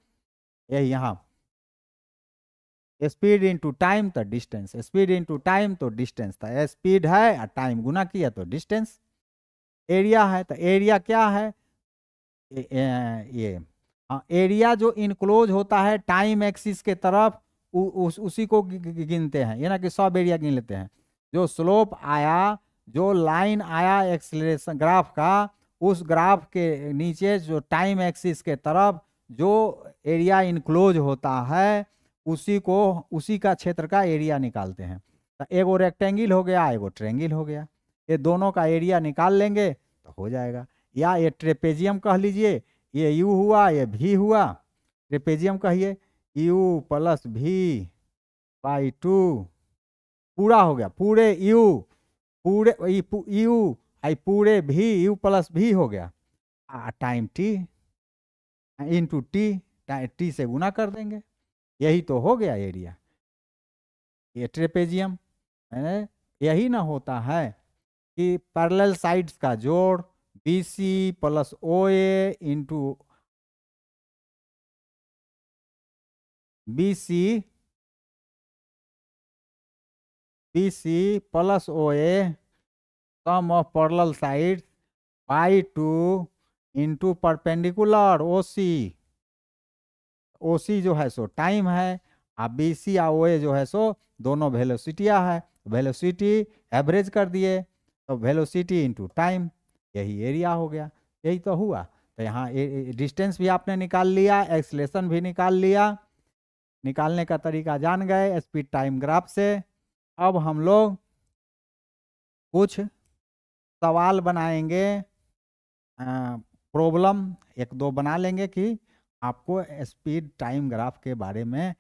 यही यहाँ स्पीड इनटू टाइम तो डिस्टेंस, स्पीड इनटू टाइम तो डिस्टेंस था, स्पीड है और टाइम गुना किया तो डिस्टेंस, एरिया है, तो एरिया क्या है, ये एरिया जो इनक्लोज होता है टाइम एक्सिस के तरफ, उसी को गिनते हैं, ये ना कि सब एरिया गिन लेते हैं, जो स्लोप आया, जो लाइन आया एक्सेलरेशन ग्राफ का, उस ग्राफ के नीचे जो टाइम एक्सिस के तरफ जो एरिया इनक्लोज होता है, उसी का क्षेत्र का एरिया निकालते हैं, तो एगो रेक्टेंगल हो गया, एगो ट्रेंगल हो गया, ये दोनों का एरिया निकाल लेंगे तो हो जाएगा, या ये ट्रेपेजियम कह लीजिए, ये यू हुआ, ये भी हुआ, ट्रेपेजियम कहिए, यू प्लस भी बाई 2, पूरा हो गया, पूरे यू, पूरे यू आई पूरे भी, यू प्लस भी हो गया, time T into T, T से गुना कर देंगे, यही तो हो गया एरिया, ये ट्रेपेजियम, यही ना होता है कि पैरेलल साइड्स का जोड़ B C plus O A into B C plus O A sum of parallel sides by 2 into perpendicular O C जो है सो टाइम है, अब बी सी या ओ ए जो है सो दोनों वेलोसिटियाँ है, वेलोसिटी एवरेज कर दिए तो वेलोसिटी इंटू टाइम, यही एरिया हो गया, यही तो हुआ, तो यहाँ डिस्टेंस भी आपने निकाल लिया, एक्सलेशन भी निकाल लिया, निकालने का तरीका जान गए स्पीड टाइम ग्राफ से। अब हम लोग कुछ सवाल बनाएंगे, प्रॉब्लम एक दो बना लेंगे कि आपको स्पीड टाइम ग्राफ के बारे में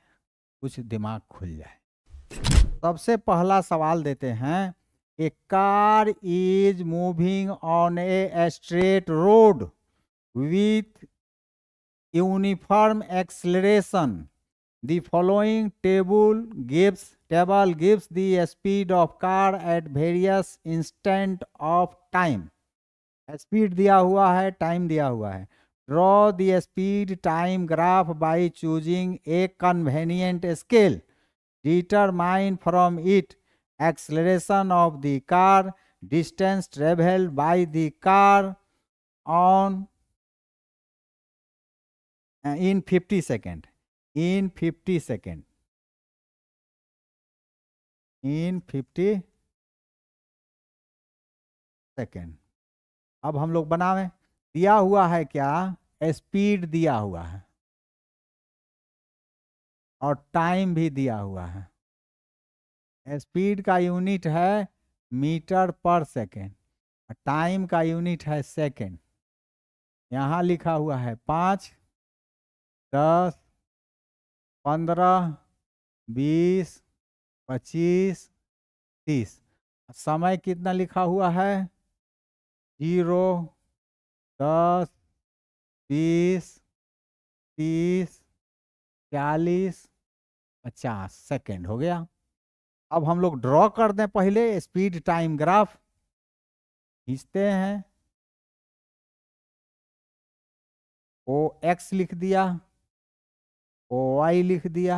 कुछ दिमाग खुल जाए। सबसे पहला सवाल देते हैं, a car is moving on a straight road with uniform acceleration, the following table gives the speed of car at various instant of time, speed दिया हुआ है, टाइम दिया हुआ है, draw the speed time graph by choosing a convenient scale, determine from it acceleration of the car, distance traveled by the car on in 50 second, in 50 second, in 50 second. अब हम लोग बनावे, दिया हुआ है क्या, स्पीड दिया हुआ है और टाइम भी दिया हुआ है। स्पीड का यूनिट है मीटर पर सेकेंड, टाइम का यूनिट है सेकेंड। यहाँ लिखा हुआ है 5, 10, 15, 20, 25, 30। समय कितना लिखा हुआ है, 0, 10, 20, 30, 40, 50 सेकेंड हो गया। अब हम लोग ड्रॉ कर दें पहले स्पीड टाइम ग्राफ, खींचते हैं। ओ एक्स लिख दिया, ओ वाई लिख दिया,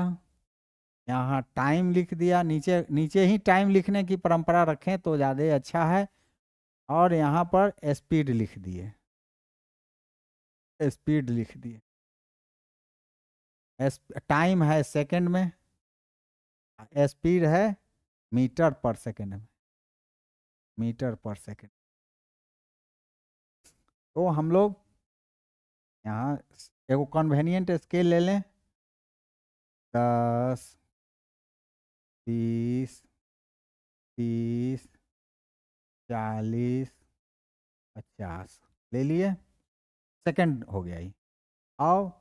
यहाँ टाइम लिख दिया, नीचे नीचे ही टाइम लिखने की परंपरा रखें तो ज़्यादा अच्छा है। और यहाँ पर स्पीड लिख दिए, स्पीड लिख दिए। टाइम है सेकंड में, स्पीड है मीटर पर सेकंड में, मीटर पर सेकंड। तो हम लोग यहाँ एक कन्वेनियंट स्केल ले लें, 10, 20, 30, 40, 50 ले लिए, सेकंड हो गया ही। अब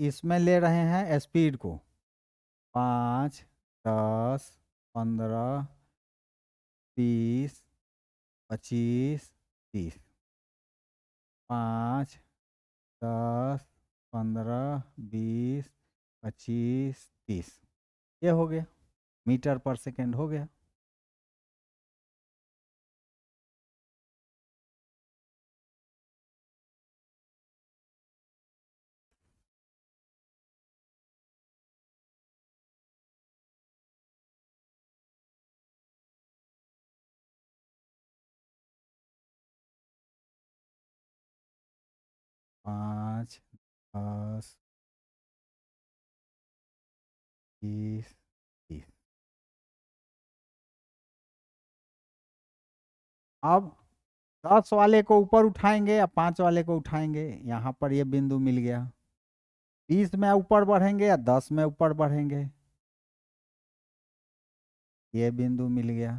इसमें ले रहे हैं स्पीड को, 5, 10, 15, 20, 25, 30, 5, 10, 15, 20, 25, 30, ये हो गया, मीटर पर सेकंड हो गया। पाँच, 10, 20, 30। अब 10 वाले को ऊपर उठाएंगे या 5 वाले को उठाएंगे, यहाँ पर ये बिंदु मिल गया। 20 में ऊपर बढ़ेंगे या 10 में ऊपर बढ़ेंगे, ये बिंदु मिल गया।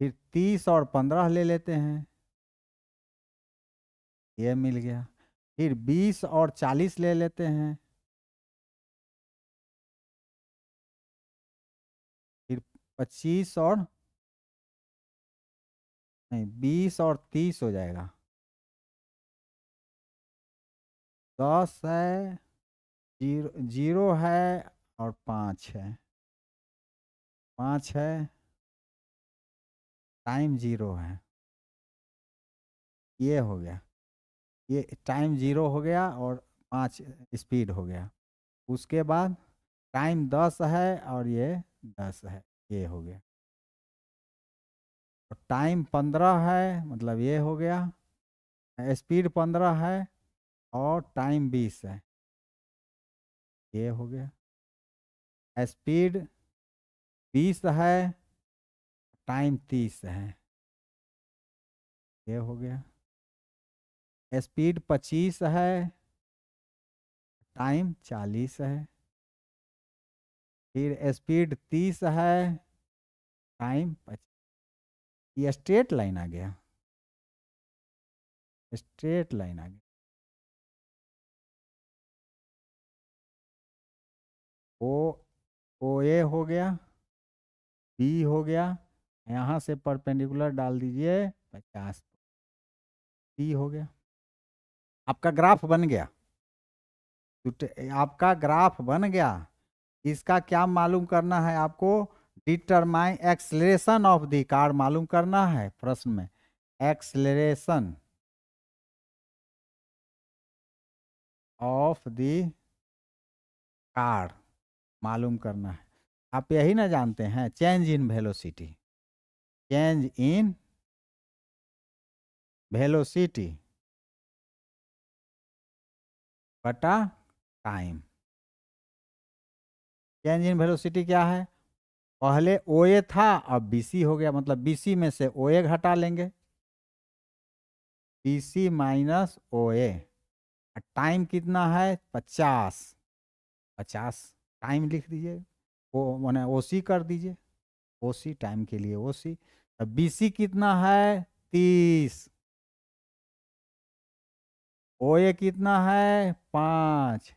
फिर 30 और 15 ले लेते हैं, ये मिल गया। फिर 20 और 40 ले लेते हैं, फिर 25 और नहीं 20 और 30 हो जाएगा। 10 है, 0 है और 5 है, 5 है, टाइम 0 है, ये हो गया। ये टाइम 0 हो गया और 5 स्पीड हो गया। उसके बाद टाइम 10 है और ये 10 है, ये हो गया। और टाइम 15 है, मतलब ये हो गया। स्पीड 15 है और टाइम 20 है, ये हो गया। स्पीड 20 है, टाइम 30 है, ये हो गया। स्पीड 25 है, टाइम 40 है। फिर स्पीड 30 है, टाइम 25। ये स्ट्रेट लाइन आ गया, स्ट्रेट लाइन आ गया। ओ ओ ए हो गया, बी हो गया, यहाँ से परपेंडिकुलर डाल दीजिए 50, डी हो गया। आपका ग्राफ बन गया, आपका ग्राफ बन गया। इसका क्या मालूम करना है आपको, determine acceleration of the car मालूम करना है प्रश्न में। एक्सलेरेशन ऑफ द कार मालूम करना है। आप यही ना जानते हैं, change in velocity, change in velocity बटा टाइम। चेंज इन वेलोसिटी क्या है, पहले OA था अब BC हो गया, मतलब BC में से OA घटा लेंगे, BC माइनस OA। टाइम कितना है 50, 50 टाइम लिख दीजिए, वो मैंने OC कर दीजिए, OC टाइम के लिए OC। अब BC कितना है 30, OA कितना है 5,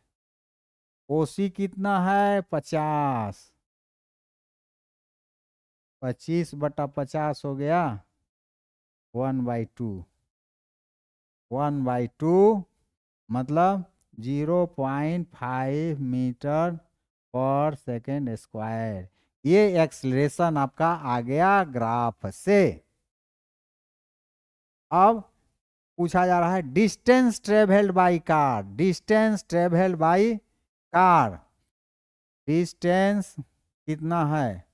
OC कितना है 50, 25/50 हो गया 1/2, 1/2 मतलब 0.5 मीटर पर सेकेंड स्क्वायर। ये एक्सलेरेशन आपका आ गया ग्राफ से। अब पूछा जा रहा है distance travelled by car, distance travelled by car, distance कितना है,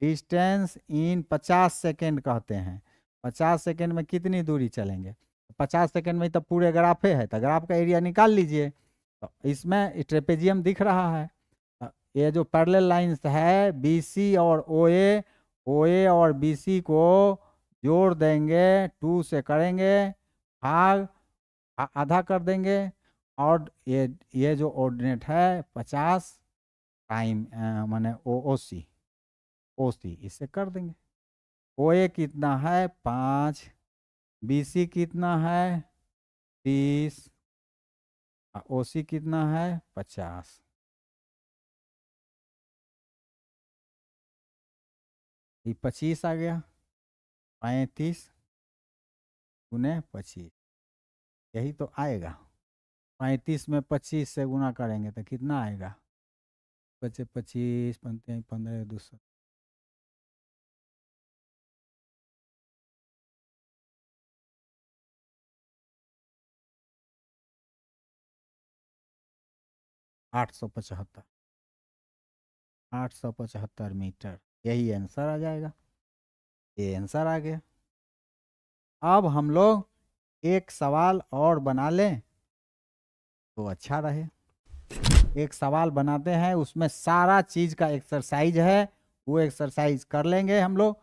डिस्टेंस इन 50 सेकेंड कहते हैं, 50 सेकेंड में कितनी दूरी चलेंगे, 50 सेकेंड में तो पूरे ग्राफे है, तो ग्राफ का एरिया निकाल लीजिए। तो इसमें ट्रेपेजियम दिख रहा है, ये जो पैरेलल लाइंस है BC और OA, OA और BC को जोड़ देंगे, 2 से करेंगे, भाग आधा कर देंगे, और ये जो ऑर्डिनेट है 50 टाइम माने OC, इससे कर देंगे। OA कितना है 5, BC कितना है 30, OC कितना है 50। ये 25 आ गया, 35 गुने 25, यही तो आएगा। 35 में 25 से गुना करेंगे तो कितना आएगा, 25 25 15 200, $875, 875 मीटर, यही आंसर आ जाएगा। ये आंसर आ गया। अब हम लोग एक सवाल और बना लें तो अच्छा रहे। एक सवाल बनाते हैं, उसमें सारा चीज का एक्सरसाइज है, वो एक्सरसाइज कर लेंगे हम लोग,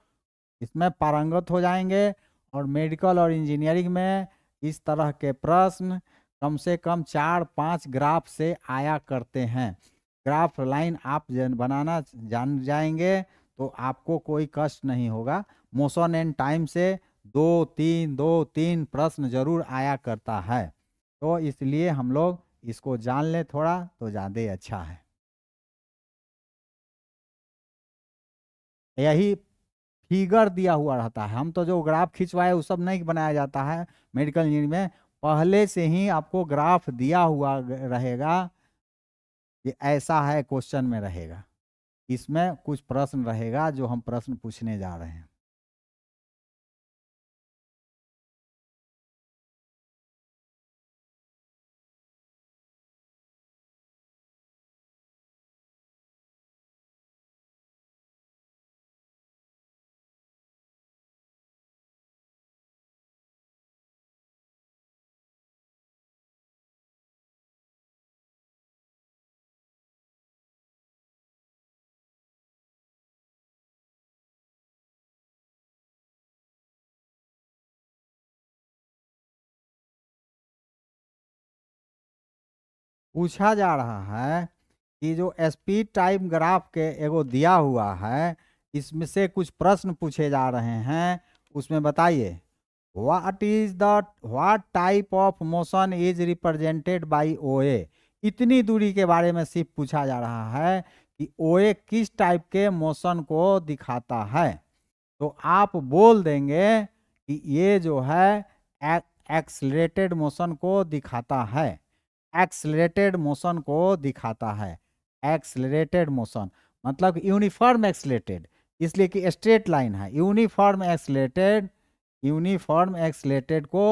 इसमें पारंगत हो जाएंगे। और मेडिकल और इंजीनियरिंग में इस तरह के प्रश्न कम से कम 4-5 ग्राफ से आया करते हैं। ग्राफ लाइन आप बनाना जान जाएंगे तो आपको कोई कष्ट नहीं होगा। मोशन एंड टाइम से 2-3 प्रश्न जरूर आया करता है, तो इसलिए हम लोग इसको जान लें थोड़ा तो ज़्यादा अच्छा है। यही फिगर दिया हुआ रहता है, हम तो जो ग्राफ खिंचवाए वो सब नहीं बनाया जाता है मेडिकल इंजीनियरिंग में, पहले से ही आपको ग्राफ दिया हुआ रहेगा, ये ऐसा है क्वेश्चन में रहेगा, इसमें कुछ प्रश्न रहेगा जो हम प्रश्न पूछने जा रहे हैं। पूछा जा रहा है कि जो स्पीड टाइम ग्राफ के एगो दिया हुआ है, इसमें से कुछ प्रश्न पूछे जा रहे हैं, उसमें बताइए what type of motion is represented by OA। इतनी दूरी के बारे में सिर्फ पूछा जा रहा है कि OA किस टाइप के मोशन को दिखाता है। तो आप बोल देंगे कि ये जो है एक्सलेटेड मोशन को दिखाता है, एक्सलेटेड मोशन को दिखाता है। एक्सलरेटेड मोशन मतलब यूनिफॉर्म एक्सलेटेड, इसलिए कि स्ट्रेट लाइन है। यूनिफॉर्म एक्सलेटेड को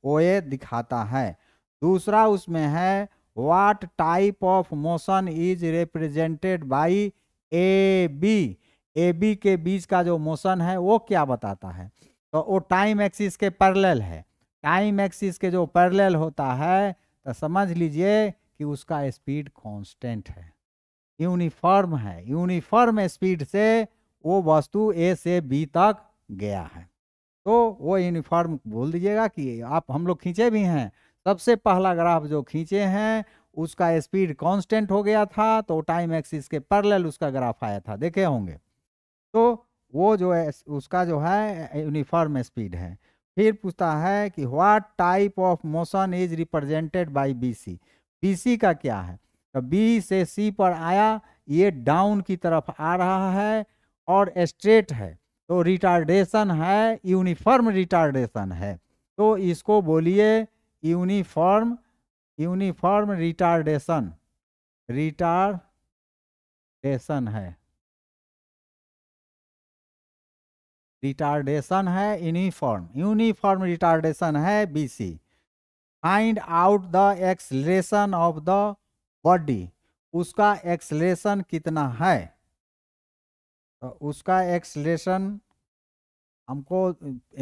OA दिखाता है। दूसरा उसमें है what type of motion is represented by AB के बीच का जो मोशन है वो क्या बताता है, तो वो टाइम एक्सिस के पैरेलल है। टाइम एक्सिस के जो पैरेलल होता है तो समझ लीजिए कि उसका स्पीड कांस्टेंट है, यूनिफॉर्म है, यूनिफॉर्म स्पीड से वो वस्तु ए से बी तक गया है। तो वो यूनिफॉर्म बोल दीजिएगा कि आप हम लोग खींचे भी हैं, सबसे पहला ग्राफ जो खींचे हैं उसका स्पीड कांस्टेंट हो गया था, तो टाइम एक्सिस के पैरेलल उसका ग्राफ आया था, देखे होंगे। तो वो जो है उसका जो है यूनिफॉर्म स्पीड है। फिर पूछता है कि what type of motion is represented by BC, BC का क्या है, तो बी से सी पर आया, ये डाउन की तरफ आ रहा है और स्ट्रेट है, तो रिटार्डेशन है, यूनिफॉर्म रिटार्डेशन है, तो इसको बोलिए यूनिफॉर्म, यूनिफॉर्म रिटार्डेशन, रिटार्डेशन है, रिटार्डेशन है यूनिफॉर्म, यूनिफॉर्म रिटार्डेशन है BC. Find out the acceleration of the body, उसका एक्सलेशन कितना है, तो उसका एक्सलेशन हमको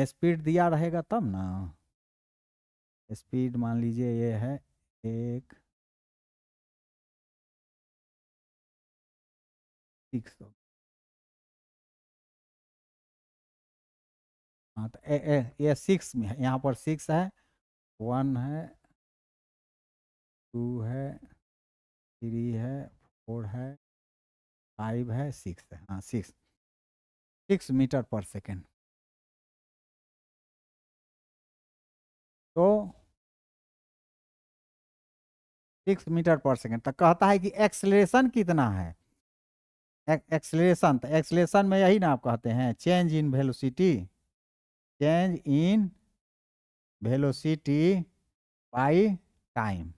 स्पीड दिया रहेगा तब ना, स्पीड मान लीजिए ये है 600, हाँ तो ये 6 में है, यहाँ पर 6 है, 1 है, 2 है, 3 है, 4 है, 5 है, 6 है, हाँ 6 मीटर पर सेकेंड। तो 6 मीटर पर सेकेंड, तो कहता है कि एक्सलेशन कितना है, एक्सलेशन, तो एक्सलेशन में यही ना आप कहते हैं change in velocity, change in velocity by time.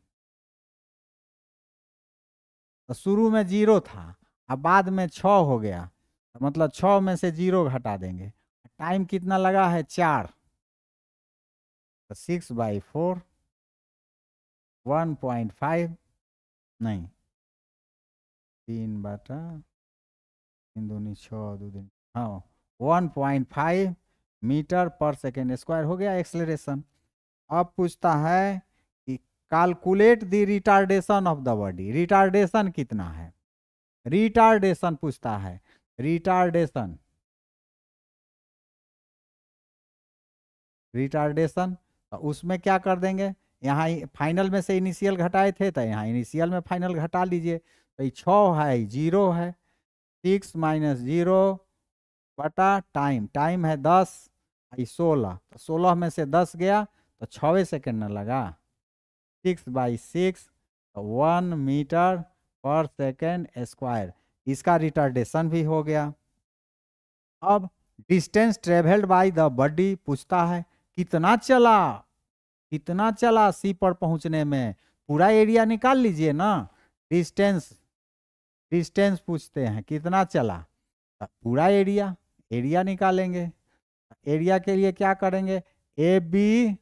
तो शुरू में 0 था, अब बाद में 6 हो गया, तो मतलब 6 में से 0 घटा देंगे, टाइम कितना लगा है 4, तो 6/4, 1.5, नहीं 3/3 6 2 दिन, हाँ 1.5 मीटर पर सेकेंड स्क्वायर हो गया एक्सेलरेशन। अब पूछता है कि calculate the retardation of the body, retardation कितना है, रिटार्डेशन पूछता है, रिटार्डेशन, रिटार्डेशन, तो उसमें क्या कर देंगे, यहाँ फाइनल में से इनिशियल घटाए थे तो यहाँ इनिशियल में फाइनल घटा लीजिए, तो ये 6 है 0 है, 6 - 0 बटा टाइम, टाइम है 10, 16, तो 16 में से 10 गया तो 6 सेकेंड न लगा, 6/6, 1 मीटर पर सेकेंड स्क्वायर, इसका रिटार्डेशन भी हो गया। अब distance travelled by the body पूछता है कितना चला, कितना चला सी पर पहुंचने में, पूरा एरिया निकाल लीजिए ना, डिस्टेंस, डिस्टेंस पूछते हैं कितना चला, तो पूरा एरिया, एरिया निकालेंगे, एरिया के लिए क्या करेंगे, ए बी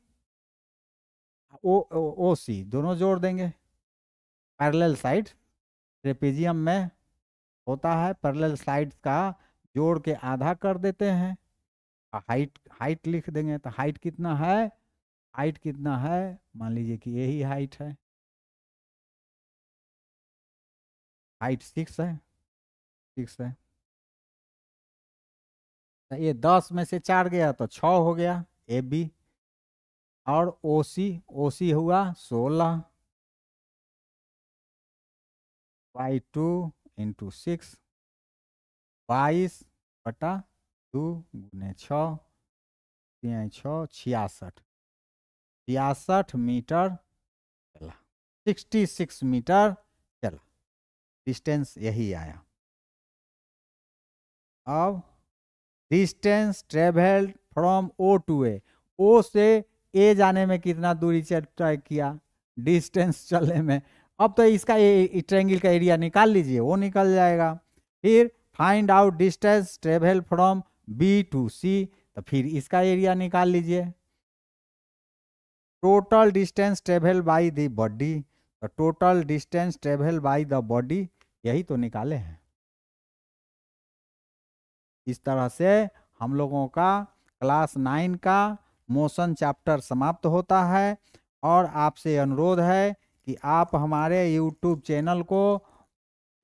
ओ सी दोनों जोड़ देंगे, पैरेलल साइड, ट्रेपेजियम में होता है पैरेलल साइड का जोड़ के आधा कर देते हैं, हाइट, हाइट लिख देंगे, तो हाइट कितना है, हाइट कितना है, मान लीजिए कि यही हाइट है, हाइट 6 है, 6 है, तो ये 10 में से 4 गया तो 6 हो गया ए बी, और ओ सी हुआ 16 बाई 2 × 6, 22/2 × 6, 6 66, 66 मीटर चला, 66 मीटर चला, डिस्टेंस यही आया। अब distance travelled from O to A, O से ए जाने में कितना दूरी तय किया, डिस्टेंस चलने में, अब तो इसका ट्रायंगल का एरिया निकाल लीजिए, वो निकल जाएगा। फिर find out distance travel from B to C, तो फिर इसका एरिया निकाल लीजिए। Total distance travel by the body, तो total distance travel by the body यही तो निकाले हैं। इस तरह से हम लोगों का क्लास 9 का मोशन चैप्टर समाप्त होता है, और आपसे अनुरोध है कि आप हमारे YouTube चैनल को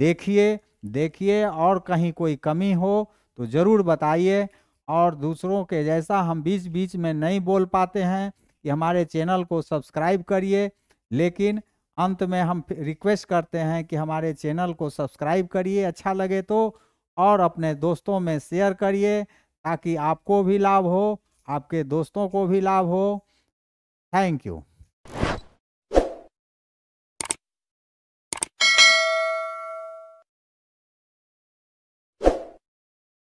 देखिए और कहीं कोई कमी हो तो ज़रूर बताइए। और दूसरों के जैसा हम बीच बीच में नहीं बोल पाते हैं कि हमारे चैनल को सब्सक्राइब करिए, लेकिन अंत में हम रिक्वेस्ट करते हैं कि हमारे चैनल को सब्सक्राइब करिए अच्छा लगे तो, और अपने दोस्तों में शेयर करिए ताकि आपको भी लाभ हो, आपके दोस्तों को भी लाभ हो। Thank you.